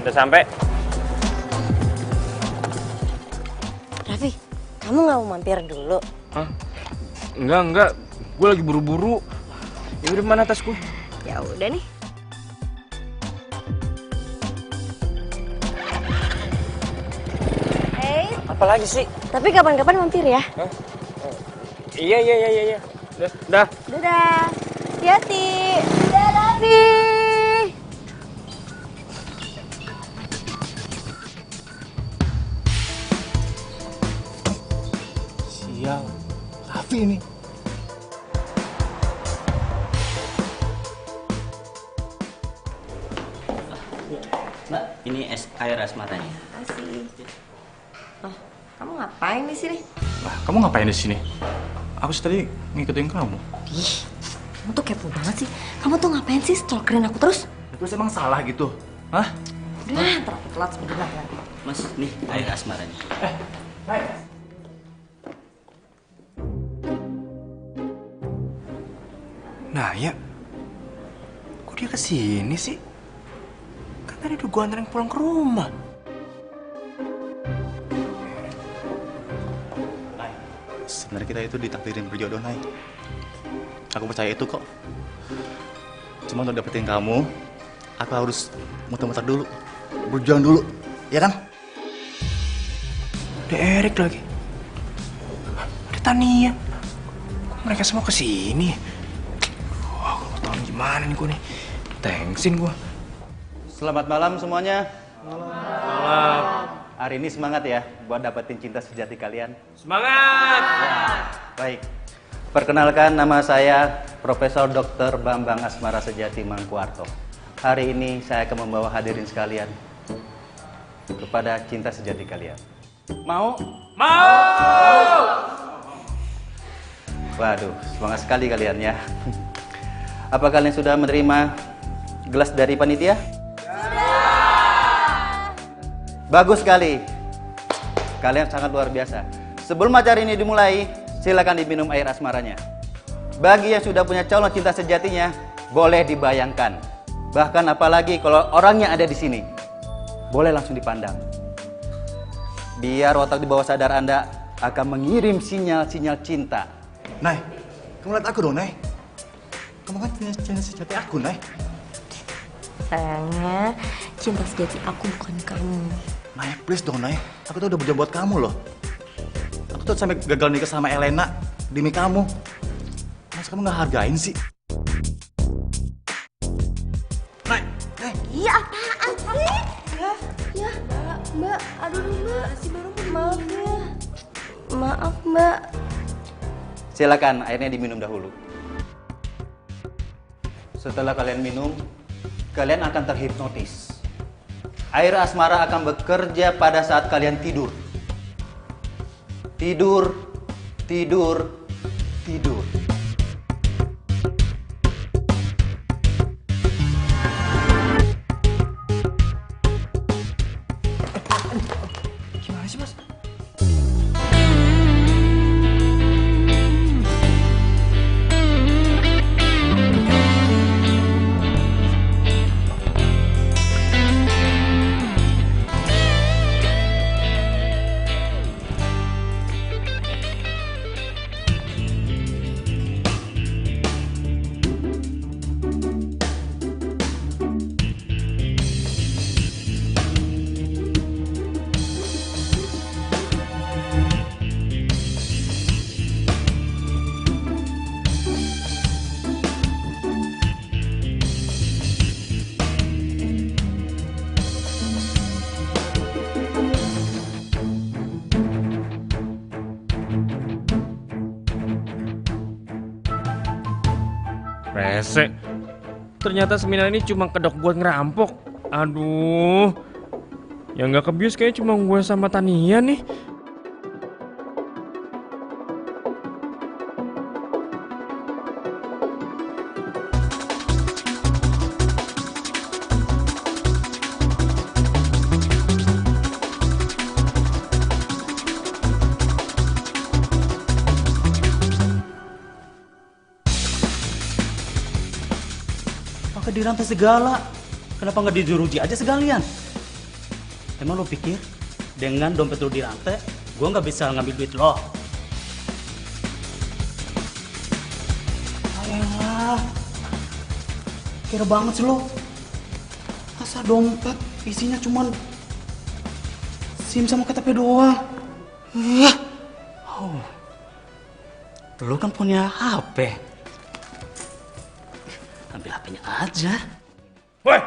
S1: Udah sampai.
S8: Raffi, kamu nggak mau mampir dulu?
S1: Hah? Enggak. Gue lagi buru-buru. Ya udah, mana tasku?
S8: Ya udah nih.
S1: Apalagi sih?
S8: Tapi kapan-kapan mampir ya?
S1: Hah? Iya. Dah.
S8: Dadah. Hati-hati. Dadah, Raffi.
S14: Sial, Raffi ini.
S15: Mbak, ini air es matanya.
S8: Makasih. Oh, kamu
S10: ngapain di sini?
S14: Lah, kamu ngapain di sini? Aku sih tadi ngikutin kamu.
S10: Ih, kamu tuh kepo banget sih. Kamu tuh ngapain sih stalkerin aku terus?
S14: Terus emang salah gitu? Hah?
S10: Udah, ntar aku telat sebentar ya.
S9: Mas, nih air asmaranya.
S1: Nah ya, kok dia kesini sih? Kan tadi udah gua anterin pulang ke rumah.
S14: Sebenarnya kita itu ditakdirin berjodoh, Nay. Aku percaya itu kok. Cuma untuk dapetin kamu, aku harus muter-muter dulu. Berjuang dulu, ya kan?
S1: Ada Erik lagi. Ada Tania. Kok mereka semua kesini? Wah, aku mau tahu gimana nih gua nih. Thanksin gua.
S4: Selamat malam semuanya.
S12: Malam.
S4: Hari ini semangat ya buat dapetin cinta sejati kalian.
S12: Semangat.
S4: Baik. Perkenalkan, nama saya Profesor Dr. Bambang Asmara Sejati Mangkuarto. Hari ini saya akan membawa hadirin sekalian kepada cinta sejati kalian. Mau?
S12: Mau.
S4: Waduh, semangat sekali kalian ya. Apa kalian sudah menerima gelas dari panitia? Bagus sekali. Kalian sangat luar biasa. Sebelum acara ini dimulai, silakan diminum air asmaranya. Bagi yang sudah punya calon cinta sejatinya, boleh dibayangkan. Bahkan apalagi kalau orangnya ada di sini, boleh langsung dipandang. Biar otak di bawah sadar Anda akan mengirim sinyal-sinyal cinta.
S14: Nay, kamu lihat aku dong, Nay. Kamu kan punya cinta sejati aku, Nay.
S10: Sayangnya, cinta sejati aku bukan kamu.
S14: Nay, please dong, Nay. Aku tuh udah berjuang buat kamu loh. Aku tuh sampai gagal nikah sama Elena demi kamu. Masa kamu nggak hargain sih? Nay, Nay.
S10: Iya, apaan sih? Ya, Mbak. Aduh, Mbak. Si baru maaf ya. Maaf, Mbak.
S4: Silakan airnya diminum dahulu. Setelah kalian minum, kalian akan terhipnotis. Air asmara akan bekerja pada saat kalian tidur. Tidur, tidur, tidur.
S1: Gimana sih, Mas? Rese. Ternyata seminar ini cuma kedok buat ngerampok. Aduh. Yang nggak kebius kayaknya cuma gue sama Tania nih.
S5: Pakai dirantai segala. Kenapa nggak dijuruji aja sekalian? Emang lo pikir dengan dompet lo dirantai, gue nggak bisa ngambil duit lo? Ayolah, kira banget sih lo. Masa dompet isinya cuman SIM sama KTP doang? Oh, lo kan punya HP. Ambil HP-nya aja.
S1: Woi,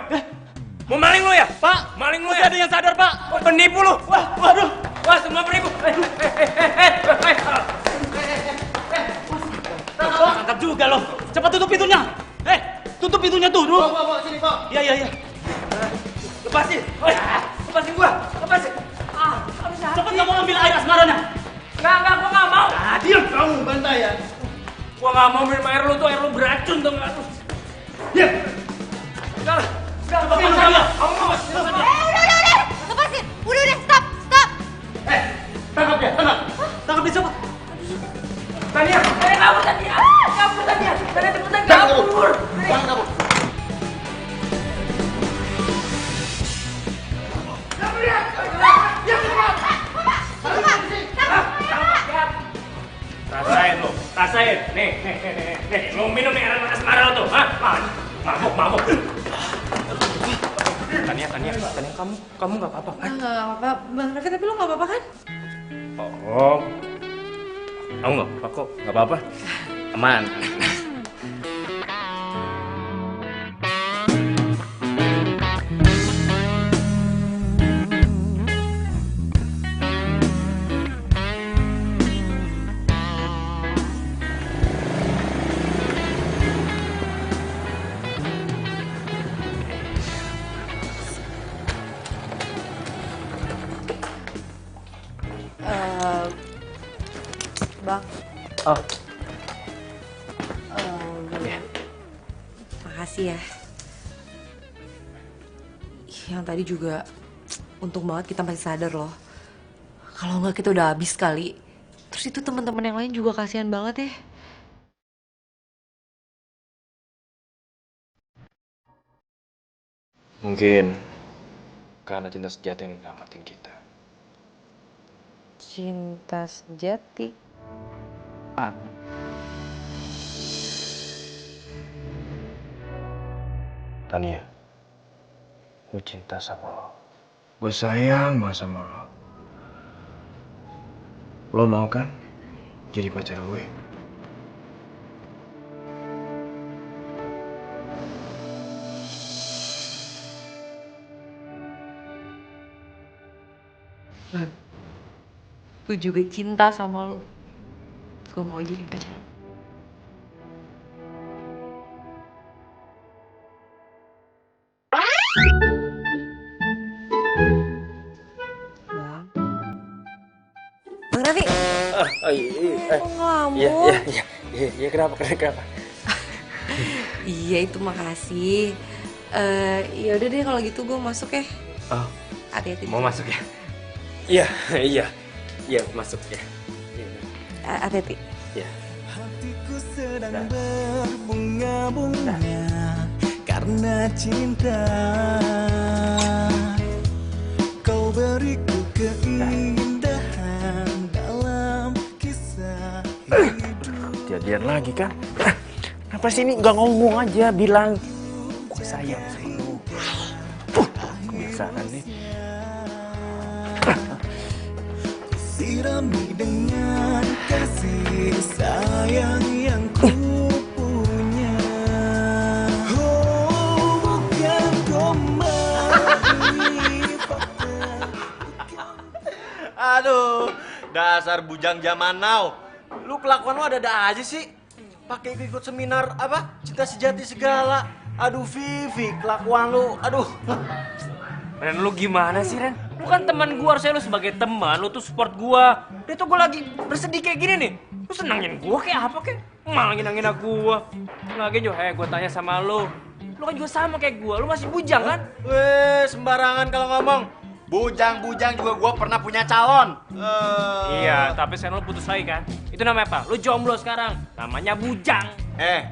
S1: mau maling lu ya? Pak, maling lu ya? Ada yang sadar, Pak. Penipu lu. Wah, waduh. Wah, semua penipu.
S5: Angkat juga lo. Cepat tutup pintunya. Tutup pintunya tuh.
S7: Bawa, sini, Pak.
S5: Iya.
S1: Lepasin. Lepasin gua. Lepasin.
S5: Cepat kamu ambil air asmaranya.
S2: bantai ya.
S1: Gua nggak mau minum air lu tuh, air lu beracun tuh nggak tuh. Ya. Udah, lepasin dia. Kamu mau?
S3: Udah. Lepasin. Udah, stop.
S1: Tangkap dia, tangkap. Tangkap dia siapa? Tania, kabur Tania. Kabur Tania. Tania cepetan kabur. Kabur. Rasain. Nih. Lu minum nih air asmara lu tuh, hah? Mabuk. Tania, kamu nggak apa-apa kan?
S10: Nggak apa-apa, Bang Raffi, tapi lo nggak apa-apa kan?
S1: Oh, kamu nggak apa-apa kok, nggak apa-apa, aman.
S8: Bang.
S1: Oh.
S8: Makasih ya. Yang tadi juga untung banget kita masih sadar loh. Kalau nggak kita udah habis kali. Terus itu teman-teman yang lain juga kasihan banget ya.
S1: Mungkin karena cinta sejati yang nyelamatin kita.
S8: Cinta sejati.
S1: Tania, gue cinta sama lo. Gue sayang banget sama lo. Lo mau kan jadi pacar gue?
S8: Gue juga cinta sama lo. Gue mau jadi pacar. Bang Raffi. Kok ngelamun?
S1: Iya, kenapa?
S8: Iya, itu makasih. Ya udah deh kalau gitu gue masuk ya.
S1: Oh.
S8: Hati-hati.
S1: Mau masuk ya? Iya, masuk ya.
S8: Hati-hati.
S1: Iya.
S13: Hatiku sedang berbunga-bunga karena cinta. Kau beriku keindahan dalam kisah hidup.
S1: Jadian lagi kan? Kenapa sih ini nggak ngomong aja, bilang gue sayang sama lu. Kebiasaan nih.
S13: Sirami dengan kasih sayang yang ku punya. Oh, bukan komedi.
S6: Aduh, dasar bujang zaman now. Lu kelakuan lu ada-ada aja sih. Pakai ikut seminar apa? Cinta sejati segala. Aduh, Vivi, kelakuan lu. Aduh.
S1: Ren, lu gimana sih, Ren? Lu kan teman gua, harusnya lu sebagai teman, lu tuh support gua. Dia tuh gua lagi bersedih kayak gini nih. Lu senangin gua kayak apa kek? Malah ngina-ngina gua. Lagi juga, gua tanya sama lu. Lu kan juga sama kayak gua, lu masih bujang kan?
S6: Weh, sembarangan kalau ngomong. Bujang-bujang juga gua pernah punya calon.
S1: Iya, tapi sekarang lu putus lagi kan? Itu namanya apa? Lu jomblo sekarang. Namanya bujang.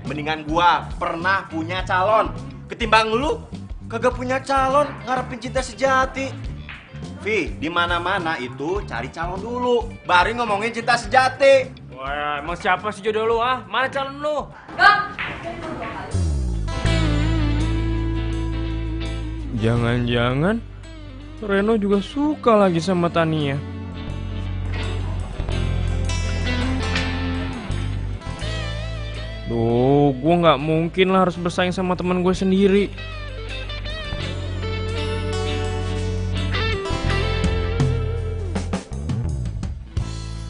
S6: Mendingan gua pernah punya calon ketimbang lu kagak punya calon ngarepin cinta sejati. Vi, di mana-mana itu cari calon dulu, baru ngomongin cinta sejati.
S1: Wah, emang siapa sih jodoh lu, ah? Mana calon lu? Jangan-jangan Reno juga suka lagi sama Tania. Duh, gue nggak mungkin lah harus bersaing sama teman gue sendiri.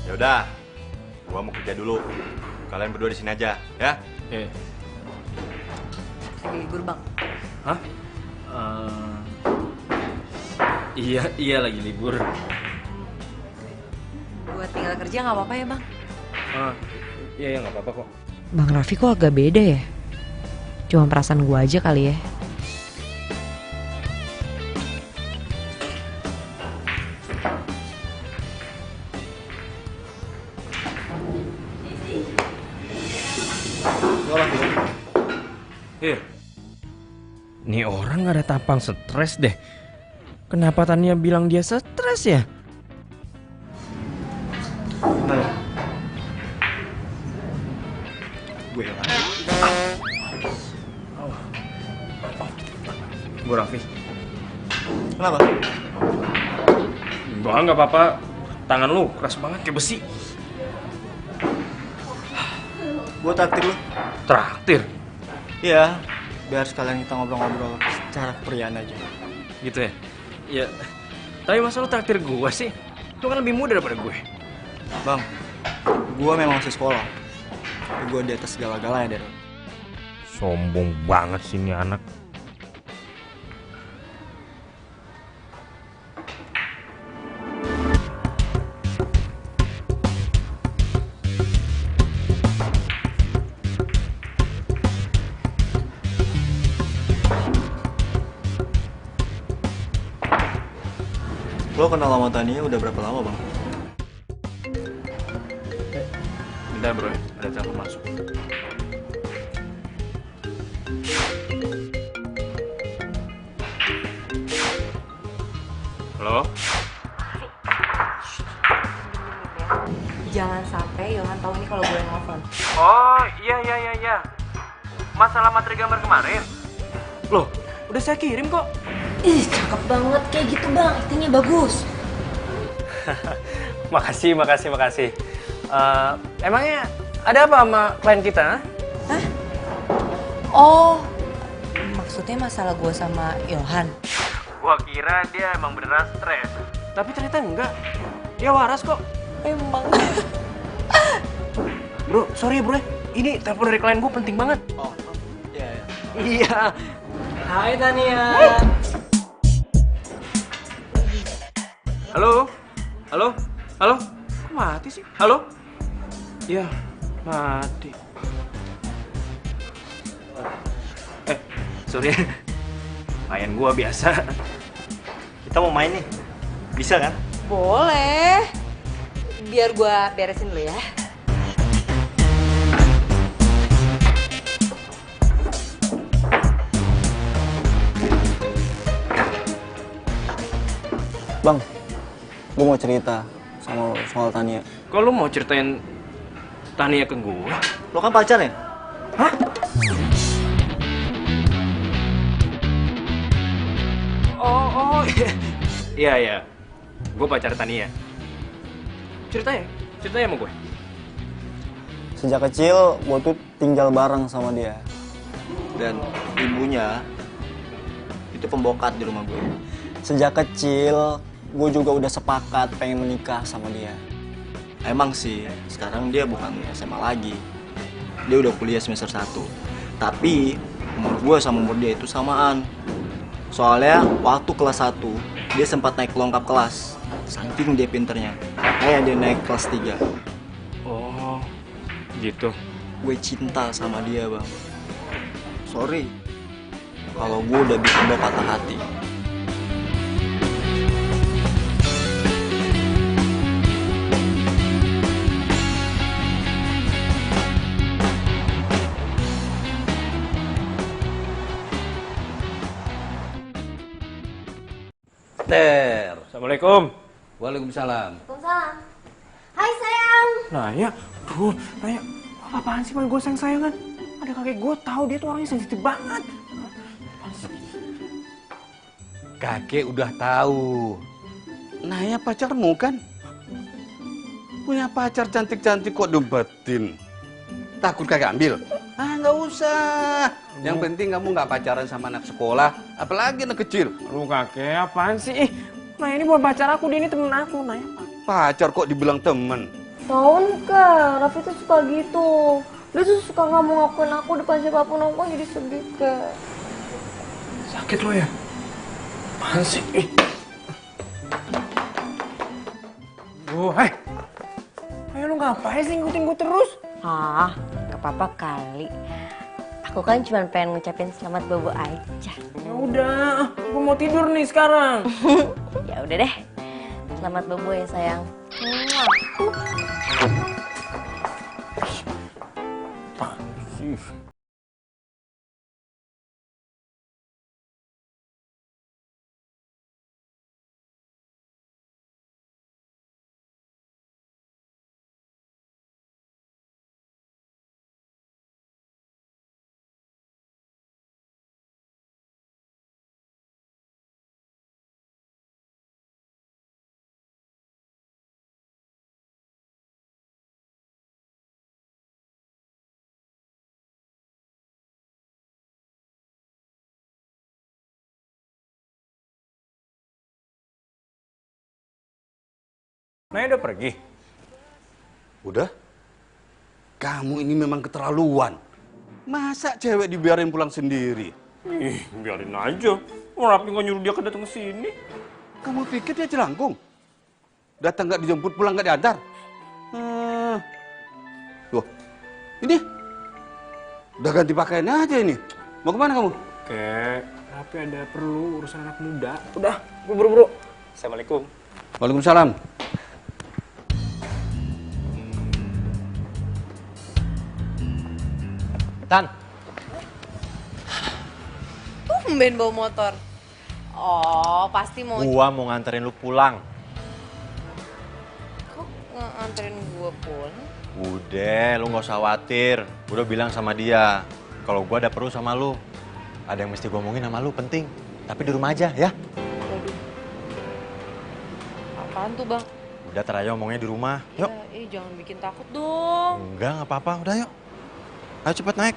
S6: Ya udah, gua mau kerja dulu. Kalian berdua di sini aja, ya?
S8: Libur, Bang.
S1: Hah? Iya lagi libur.
S8: Buat tinggal kerja nggak apa-apa ya, Bang?
S1: Iya, nggak apa-apa kok.
S8: Bang Raffi kok agak beda ya? Cuma perasaan gue aja kali ya.
S1: Nih orang gak ada tampang stres deh. Kenapa Tania bilang dia stres ya?
S14: Gue lah.
S1: Gue Raffi.
S14: Kenapa?
S1: Nggak apa-apa. Tangan lu keras banget kayak besi.
S14: Gue traktir lu.
S1: Traktir?
S14: Iya, biar sekalian kita ngobrol-ngobrol secara keperian aja.
S1: Gitu ya? Iya. Tapi masa lu traktir gue sih? Lu kan lebih muda daripada gue.
S14: Bang, gue memang masih sekolah. Tapi gue di atas segala-galanya dari.
S1: Sombong banget sih ini anak.
S14: Lo kenal sama Tania udah berapa lama, Bang?
S1: Bentar bro, ada telepon masuk. Halo?
S8: Jangan sampai Yohan tahu nih kalau gue nelfon.
S1: Oh, iya. Masalah materi gambar kemarin. Loh, udah saya kirim kok.
S10: Ih, cakep banget kayak gitu bang, aktingnya bagus.
S1: Makasih. Emangnya ada apa sama klien kita?
S8: Hah? Oh, maksudnya masalah gue sama Yohan.
S1: Gua kira dia emang beneran stres. Tapi ternyata enggak. Dia waras kok.
S8: Emang.
S1: Bro, sorry bro. Ini telepon dari klien gue penting banget.
S14: Oh, iya.
S1: Iya.
S12: Hai Tania.
S1: Halo? Kok mati sih? Halo? Iya, mati. Sorry. Klien gua biasa.
S14: Kita mau main nih. Bisa kan?
S8: Boleh. Biar gue beresin dulu ya.
S9: Bang, gue mau cerita sama lo soal Tania.
S1: Kok lu mau ceritain Tania ke gua?
S14: Lo kan pacar ya?
S1: Hah? Oh, iya. Gue pacar Tania. Ceritain sama gue.
S9: Sejak kecil, gue tuh tinggal bareng sama dia.
S14: Dan ibunya itu pembokat di rumah gue.
S9: Sejak kecil, gue juga udah sepakat pengen menikah sama dia.
S14: Emang sih, sekarang dia bukan SMA lagi. Dia udah kuliah semester 1. Tapi, umur gue sama umur dia itu samaan. Soalnya, waktu kelas 1, dia sempat naik longkap kelas. Saking dia pinternya. Makanya dia naik kelas 3.
S1: Oh, gitu.
S14: Gue cinta sama dia, Bang. Sorry, kalau gue udah bikin lo patah hati.
S15: Ter.
S1: Assalamualaikum.
S15: Waalaikumsalam.
S10: Waalaikumsalam. Hai sayang.
S1: Naya, Naya, apaan sih panggil gue sayang-sayangan? Ada kakek gue tahu dia tuh orangnya sensitif banget.
S15: Kakek udah tahu.
S2: Naya pacarmu kan? Punya pacar cantik-cantik kok debatin. Takut kagak ambil? Ah, nggak usah. Yang penting kamu nggak pacaran sama anak sekolah, apalagi anak kecil.
S1: Lu kakek apaan sih? Nah ini bukan pacar aku, dia ini temen aku, Naya.
S2: Pacar kok dibilang temen?
S10: Tahun kak, Raffi tuh suka gitu. Dia tuh suka nggak mau ngakuin aku depan siapapun, aku jadi sedih kak.
S1: Sakit lo ya? Apaan sih? Oh, Ayo lu ngapain sih ngikutin gue terus?
S10: Ah, nggak apa-apa kali. Aku kan cuma pengen ngucapin selamat bobo aja.
S1: Ya udah, gue mau tidur nih sekarang.
S10: Ya udah deh. Selamat bobo ya sayang.
S1: Naya udah pergi?
S2: Udah? Kamu ini memang keterlaluan. Masa cewek dibiarin pulang sendiri?
S1: Ih, biarin aja. Orang Rapi nggak nyuruh dia datang ke sini.
S2: Kamu pikir dia jelangkung? Datang nggak dijemput, pulang nggak diantar? Loh, ini udah ganti pakaian aja ini. Mau kemana kamu?
S1: Kek, Rapi ada perlu urusan anak muda. Udah, gue buru-buru. Assalamualaikum.
S2: Waalaikumsalam.
S6: Tan.
S8: Tumben bawa motor. Oh, pasti mau...
S6: Gua mau nganterin lu pulang.
S8: Kok nganterin gua pulang?
S6: Udah, lu nggak usah khawatir. Gua udah bilang sama dia, kalau gua ada perlu sama lu. Ada yang mesti gua omongin sama lu, penting. Tapi di rumah aja, ya.
S8: Waduh. Apaan tuh, Bang?
S6: Udah, teraya omongnya di rumah. Yuk.
S8: Jangan bikin takut dong.
S6: Enggak apa-apa. Udah, yuk. Ayo cepet naik.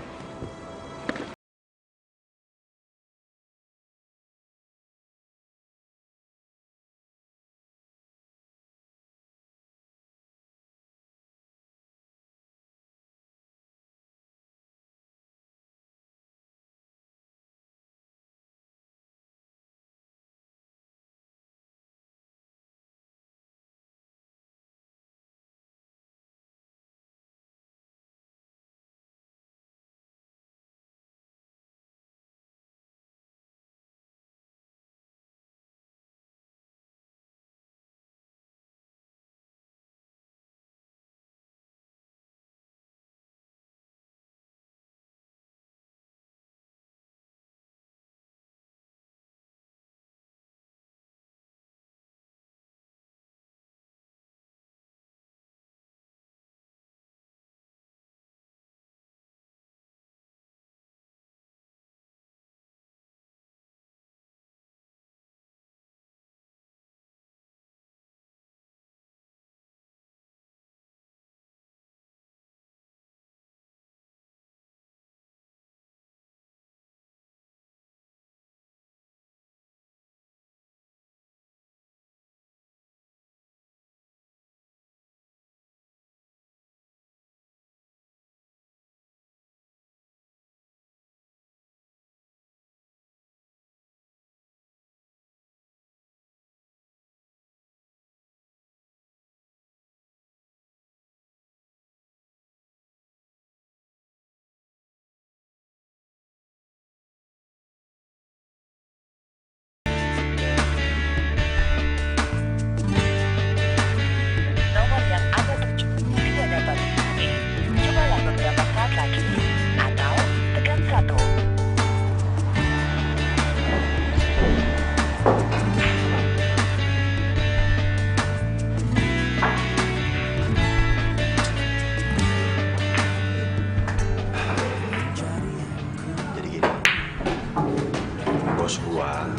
S6: Bos gua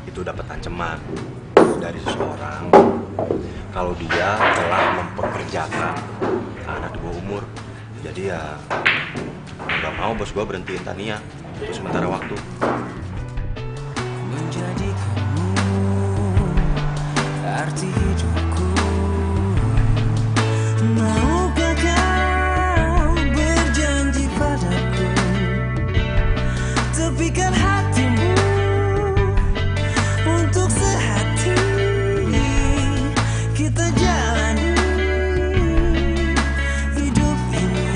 S6: itu dapat ancaman dari seseorang kalau dia telah mempekerjakan anak di bawah umur. Jadi ya nggak mau bos gua berhentiin Tania untuk sementara waktu.
S13: Menjadi kamu arti hidupku. Maukah kau berjanji padaku, tepikan hatimu untuk sehati kita jalani hidup ini.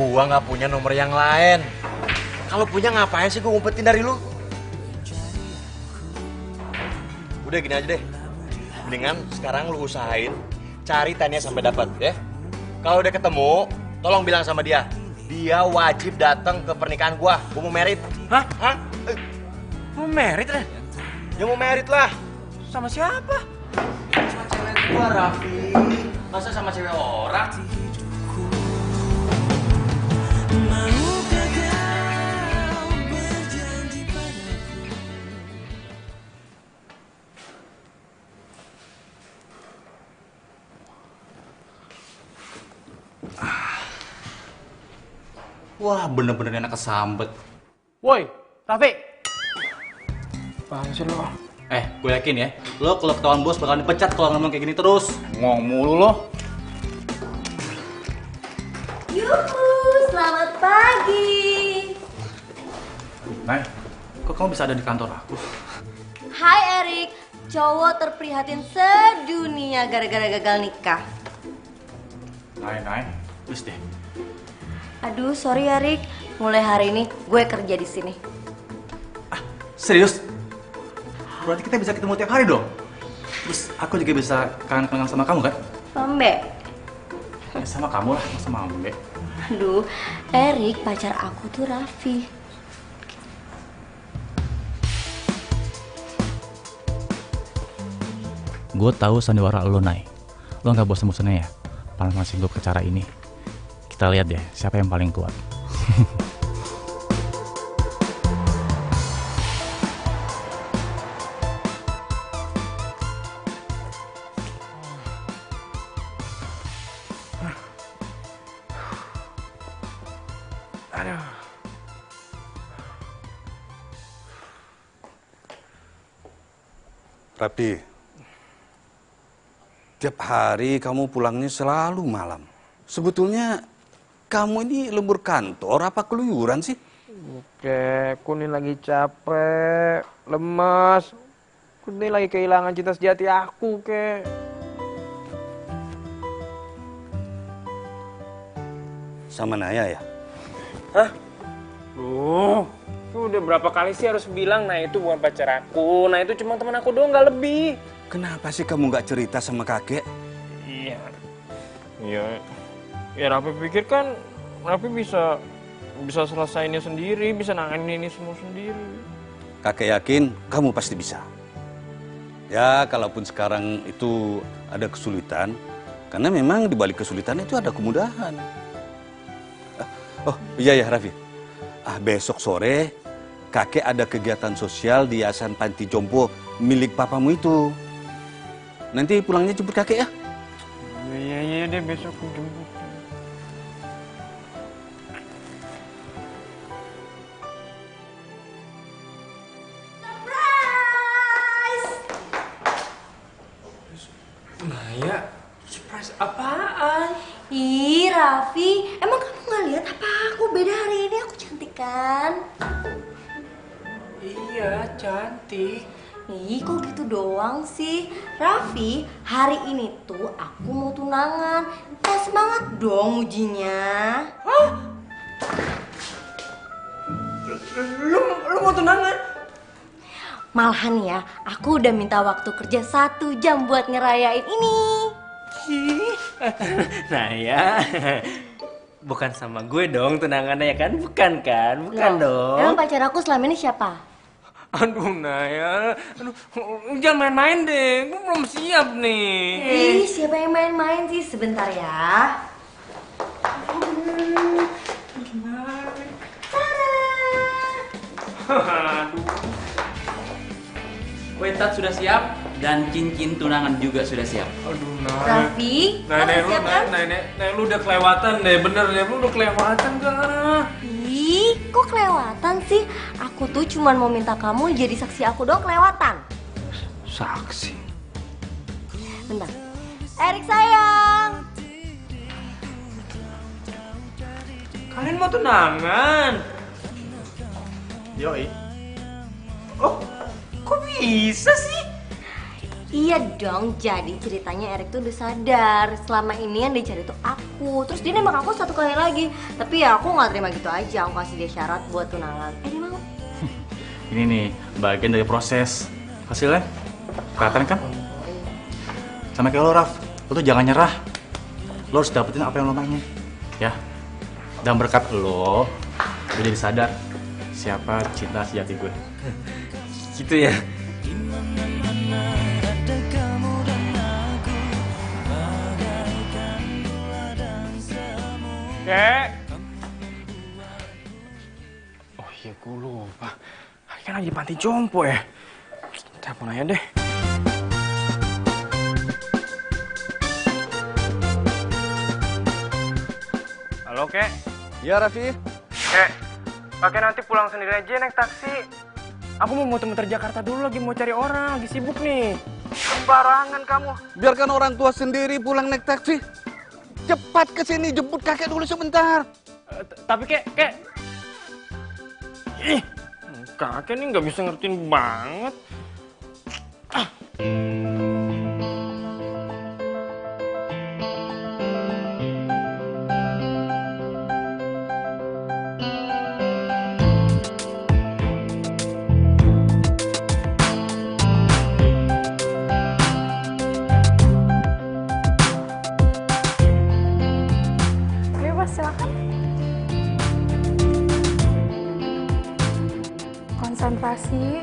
S6: Gua nggak punya nomor yang lain. Kalau punya ngapain sih gua ngumpetin dari lu? Udah gini aja deh. Mendingan sekarang lu usahain cari Tania sampai dapat ya. Kalau udah ketemu, tolong bilang sama dia. Dia wajib datang ke pernikahan gua. Gua mau merit.
S1: Hah? Mau merit lah?
S6: Ya mau merit lah.
S1: Sama siapa?
S6: Sama cewek gua, Raffi. Masa sama cewek orang?
S14: Wah, bener-bener enak kesambet.
S5: Woi, Raffi.
S1: Apaan sih lo?
S14: Gue yakin ya, lo kalau ketahuan bos bakal dipecat kalau ngomong kayak gini terus. Ngomong mulu lo.
S10: Yuhu, selamat pagi.
S14: Nay, kok kamu bisa ada di kantor aku?
S10: Hai Erik, cowok terprihatin sedunia gara-gara gagal nikah.
S14: Nay, please deh.
S10: Aduh, sorry Erik. Mulai hari ini gue kerja di sini.
S14: Serius? Berarti kita bisa ketemu tiap hari dong? Terus aku juga bisa kangen-kangen sama kamu kan?
S10: Mambe.
S14: Ya sama kamu lah, sama Mambe.
S10: Aduh, Erik pacar aku tuh Raffi.
S14: Gue tahu sandiwara lo, Nay. Lo nggak bosan-bosannya ya panasin gue ke cara ini. Kita lihat deh siapa yang paling kuat.
S1: Aduh.
S2: Raffi, tiap hari kamu pulangnya selalu malam. Sebetulnya kamu ini lembur kantor apa keluyuran sih?
S1: Oke, aku nih lagi capek, lemas. Aku nih lagi kehilangan cinta sejati aku, kek.
S2: Sama Naya ya?
S1: Hah? Udah berapa kali sih harus bilang, nah itu bukan pacar aku, nah itu cuma teman aku doang, nggak lebih.
S2: Kenapa sih kamu nggak cerita sama kakek?
S1: Iya. Ya Raffi pikir kan Raffi bisa selesainya sendiri, bisa nanganin ini semua sendiri.
S2: Kakek yakin kamu pasti bisa. Ya, kalaupun sekarang itu ada kesulitan, karena memang di balik kesulitan itu ada kemudahan. Oh iya ya Raffi, besok sore kakek ada kegiatan sosial di Yayasan Panti Jompo milik papamu itu. Nanti pulangnya jemput kakek ya?
S1: Iya deh, besok aku jemput. Naya, surprise apaan?
S10: Ih, Raffi, emang kamu nggak lihat apa aku beda hari ini? Aku cantik kan?
S1: Iya, cantik.
S10: Ih, kok gitu doang sih? Raffi, hari ini tuh aku mau tunangan. Semangat dong ujinya.
S1: Hah? Lu mau tunangan?
S10: Malahan ya, aku udah minta waktu kerja 1 jam buat ngerayain ini.
S1: Nah ya, bukan sama gue dong tunangannya ya kan? Bukan kan? Bukan dong.
S10: Emang pacar aku selama ini siapa?
S1: Aduh Naya, jangan main-main deh, gue belum siap nih.
S10: Ih, siapa yang main-main sih? Sebentar ya.
S16: Kue tart sudah siap dan cincin tunangan juga sudah siap.
S1: Aduh Nay.
S10: Raffi,
S1: Nenek, lu udah kelewatan deh, bener deh, lu udah kelewatan gak?
S10: Ih, kok kelewatan sih? Aku tuh cuman mau minta kamu jadi saksi aku dong kelewatan.
S1: Saksi?
S10: Bentar. Erik sayang.
S1: Kalian mau tunangan?
S14: Yoi.
S1: Oh, kok
S16: bisa sih?
S10: Iya dong, jadi ceritanya Erik tuh udah sadar selama ini yang dicari tuh aku. Terus dia nembak aku 1 kali lagi. Tapi ya aku gak terima gitu aja, aku kasih dia syarat buat tunangan. Dia mau?
S14: Ini nih, bagian dari proses. Hasilnya, kelihatan kan? Sama kayak lo, Raf. Lo tuh jangan nyerah. Lo harus dapetin apa yang lo maunya. Ya. Dan berkat lo, gue jadi sadar siapa cinta sejati gue.
S1: Gitu ya? Kek. Oh iya, gue lupa. Kan lagi di panti jompo ya. Telepon aja deh. Halo, Kek.
S2: Ya, Raffi.
S1: Kek, Kakek nanti pulang sendiri aja naik taksi. Aku mau muter-muter Jakarta dulu, lagi mau cari orang, lagi sibuk nih. Sembarangan kamu.
S2: Biarkan orang tua sendiri pulang naik taksi. Cepat ke sini, jemput kakek dulu sebentar.
S1: Tapi Kek. Ih, kakek ini nggak bisa ngertiin banget.
S3: Silakan. Konsentrasi.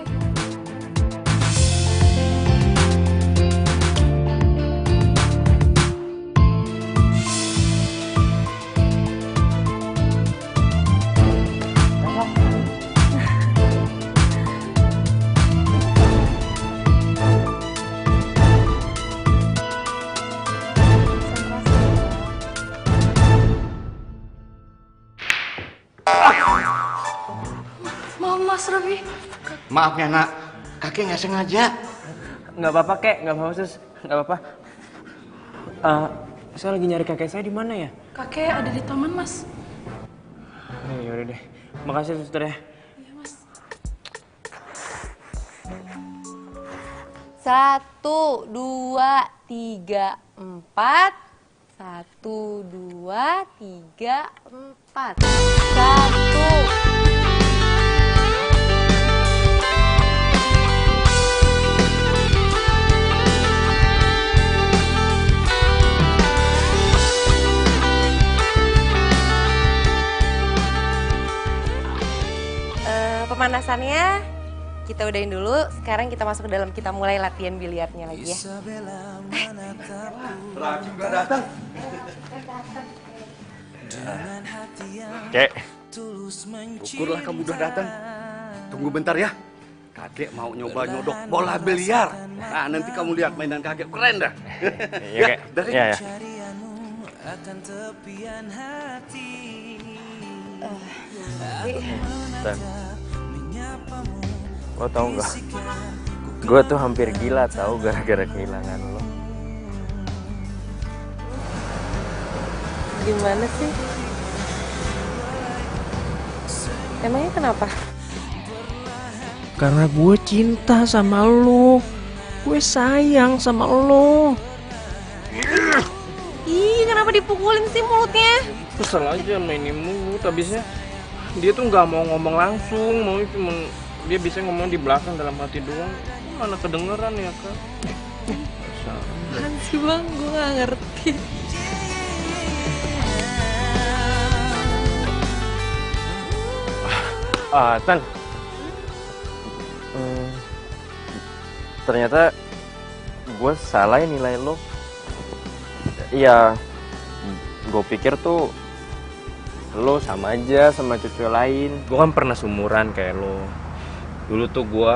S3: Mas Robi.
S6: Maaf ya nak, kakek nggak sengaja.
S1: Nggak apa-apa Kek, nggak apa-apa Sus, nggak apa-apa. Saya lagi nyari kakek saya di mana ya?
S3: Kakek ada di taman, Mas.
S1: Ya udah deh, makasih Suster ya.
S3: Iya, Mas.
S8: 1, 2, 3, 4. 1, 2, 3, 4. 1. Pemanasannya kita udahin dulu. Sekarang kita masuk ke dalam, kita mulai latihan biliarnya lagi ya.
S2: Rafi udah datang.
S1: Kek.
S2: Syukurlah kamu udah datang. Tunggu bentar ya. Kakek mau nyoba nyodok bola biliar. Nah, nanti kamu lihat mainan kakek keren dah.
S1: Iya, Kek.
S2: dari.
S1: Iya, ya. Dan, lo tau nggak? Gue tuh hampir gila tau gara-gara kehilangan lo.
S8: Gimana sih? Emangnya kenapa?
S1: Karena gue cinta sama lo. Gue sayang sama lo.
S8: Ih, kenapa dipukulin sih mulutnya?
S1: Kesel aja main ini mulut, habisnya dia tuh nggak mau ngomong langsung, mau cuma dia bisa ngomong di belakang dalam hati doang. Mana kedengeran ya Kak?
S8: Apaan sih Bang, gue gak ngerti.
S1: Tan, ternyata gue salah ya nilai lo. Iya, gue pikir tuh lo sama aja sama cucu lain. Gue kan pernah sumuran kayak lo. Dulu tuh gue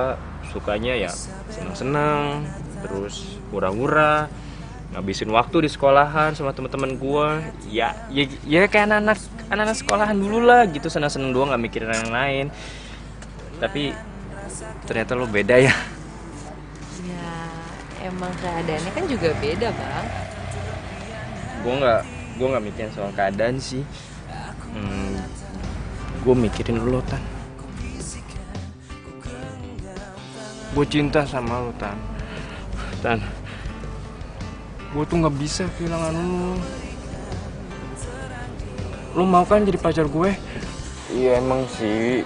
S1: sukanya ya seneng-seneng, terus hura-hura, ngabisin waktu di sekolahan sama teman-teman gue. Ya kayak anak-anak sekolahan dulu lah gitu, seneng-seneng doang, nggak mikirin yang lain. Tapi ternyata lo beda ya.
S8: Ya, emang keadaannya kan juga beda Bang.
S1: Gue nggak mikirin soal keadaan sih. Gue mikirin lo Tan. Gue cinta sama lu, Tan. Tan, gue tuh nggak bisa kehilangan lu. Lu mau kan jadi pacar gue? Iya emang sih.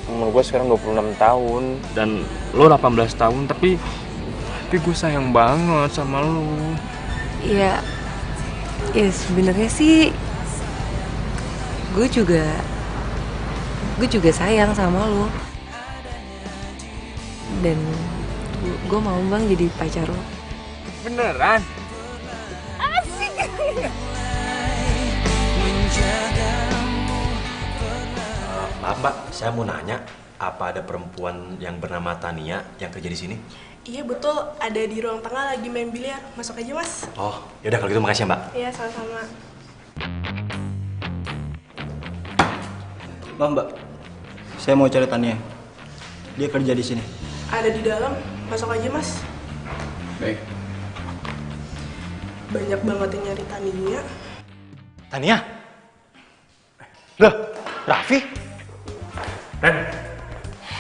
S1: Umur gue sekarang 26 tahun dan lu 18 tahun, tapi gue sayang banget sama lu.
S8: Ya sebenarnya sih gue juga sayang sama lu. Dan gue mau bang jadi pacar lo.
S1: Beneran?
S3: Asik.
S6: Maaf Mbak, saya mau nanya, apa ada perempuan yang bernama Tania yang kerja di sini?
S17: Iya betul, ada di ruang tengah lagi main biliar. Masuk aja Mas.
S6: Oh, yaudah kalau gitu makasih ya Mbak.
S17: Iya sama-sama.
S9: Mbak, saya mau cari Tania. Dia kerja di sini.
S17: Ada di dalam, masuk aja Mas.
S9: Baik.
S17: Banyak banget yang nyari Tania.
S6: Tania? Loh, Raffi? Ren,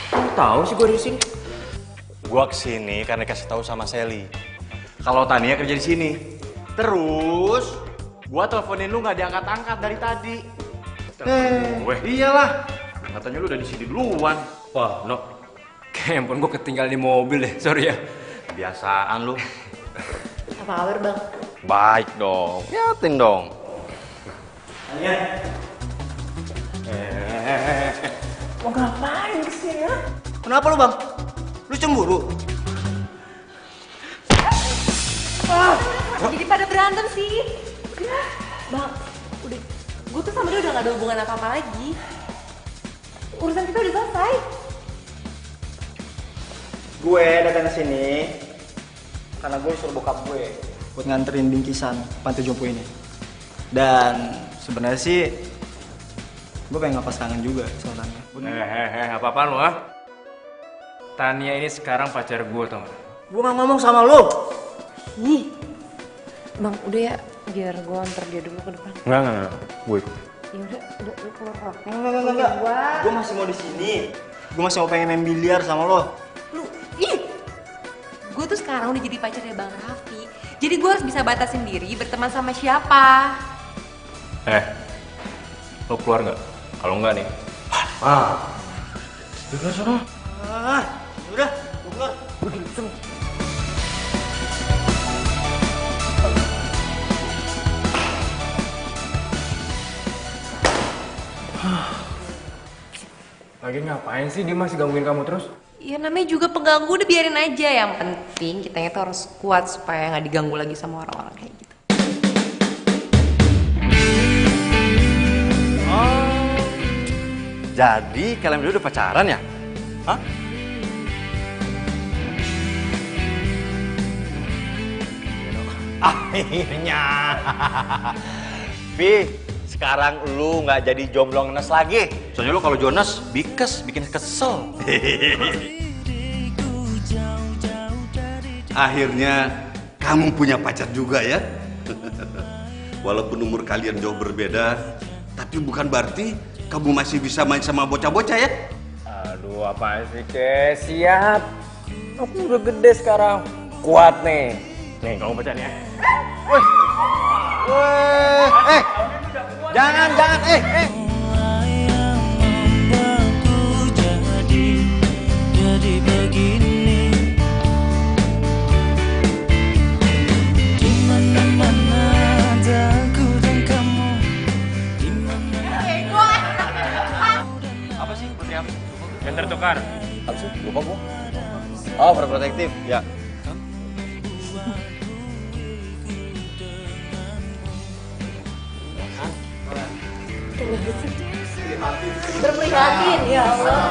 S1: Kamu tahu sih gue di sini?
S6: gua kesini karena kasih tahu sama Sally kalau Tania kerja di sini. Terus gua teleponin lu nggak diangkat-angkat dari tadi. Iyalah, katanya lu udah di sini duluan.
S1: Wah, no. Kayak handphone gue ketinggalan di mobil deh, sorry ya.
S6: Biasaan lu.
S10: Apa kabar bang?
S6: Baik dong, liatin dong.
S9: Tania.
S17: Mau ngapain kesini ya?
S9: Kenapa lu bang? Lu cemburu?
S8: Jadi pada berantem sih. Bang, udah, gue tuh sama dia udah gak ada hubungan apa-apa lagi. Urusan kita udah selesai.
S9: Gue datang ke sini karena gue disuruh bokap gue buat nganterin bingkisan panti jompo ini. Dan sebenarnya sih gue pengen ngelepas kangen juga sama Tania.
S1: Apa-apaan lu, ah? Tania ini sekarang pacar gue, tau gak?
S9: Gue gak ngomong sama lo.
S8: Ih, bang udah ya, biar gue antar dia dulu ke depan.
S1: Enggak, gue ikut.
S8: Ya udah lu keluar kok.
S9: Enggak. Gue masih mau di sini. Gue masih mau pengen main biliar sama lo.
S8: Gue tuh sekarang udah jadi pacarnya Bang Raffi. Jadi gue harus bisa batasin diri berteman sama siapa.
S1: Lo keluar nggak? Kalau nggak nih. Keluar sana.
S9: Udah, gue keluar.
S1: Lagi ngapain sih dia masih gangguin kamu terus?
S8: Ya namanya juga pengganggu, udah biarin aja. Yang penting kitanya tuh harus kuat supaya nggak diganggu lagi sama orang-orang kayak gitu.
S2: Oh, jadi kalian berdua udah pacaran ya? Hah?
S6: Akhirnya. Vi, sekarang lu nggak jadi jomblo ngenes lagi. Soalnya lu kalau Jonas bikes, bikin kesel.
S2: Akhirnya kamu punya pacar juga ya? Walaupun umur kalian jauh berbeda, tapi bukan berarti kamu masih bisa main sama bocah-bocah ya?
S1: Aduh, apaan sih, Ke? Siap. Aku udah gede sekarang. Kuat nih. Nih, kamu baca nih ya.
S2: Woi. Jangan.
S13: Jadi begini, di mana-mana ada aku dan kamu.
S6: Apa sih? Putri apa?
S1: Yang tertukar.
S6: Apa sih? Lupa gua. Oh, overprotective. Ya.
S10: Berprihatin ya Allah.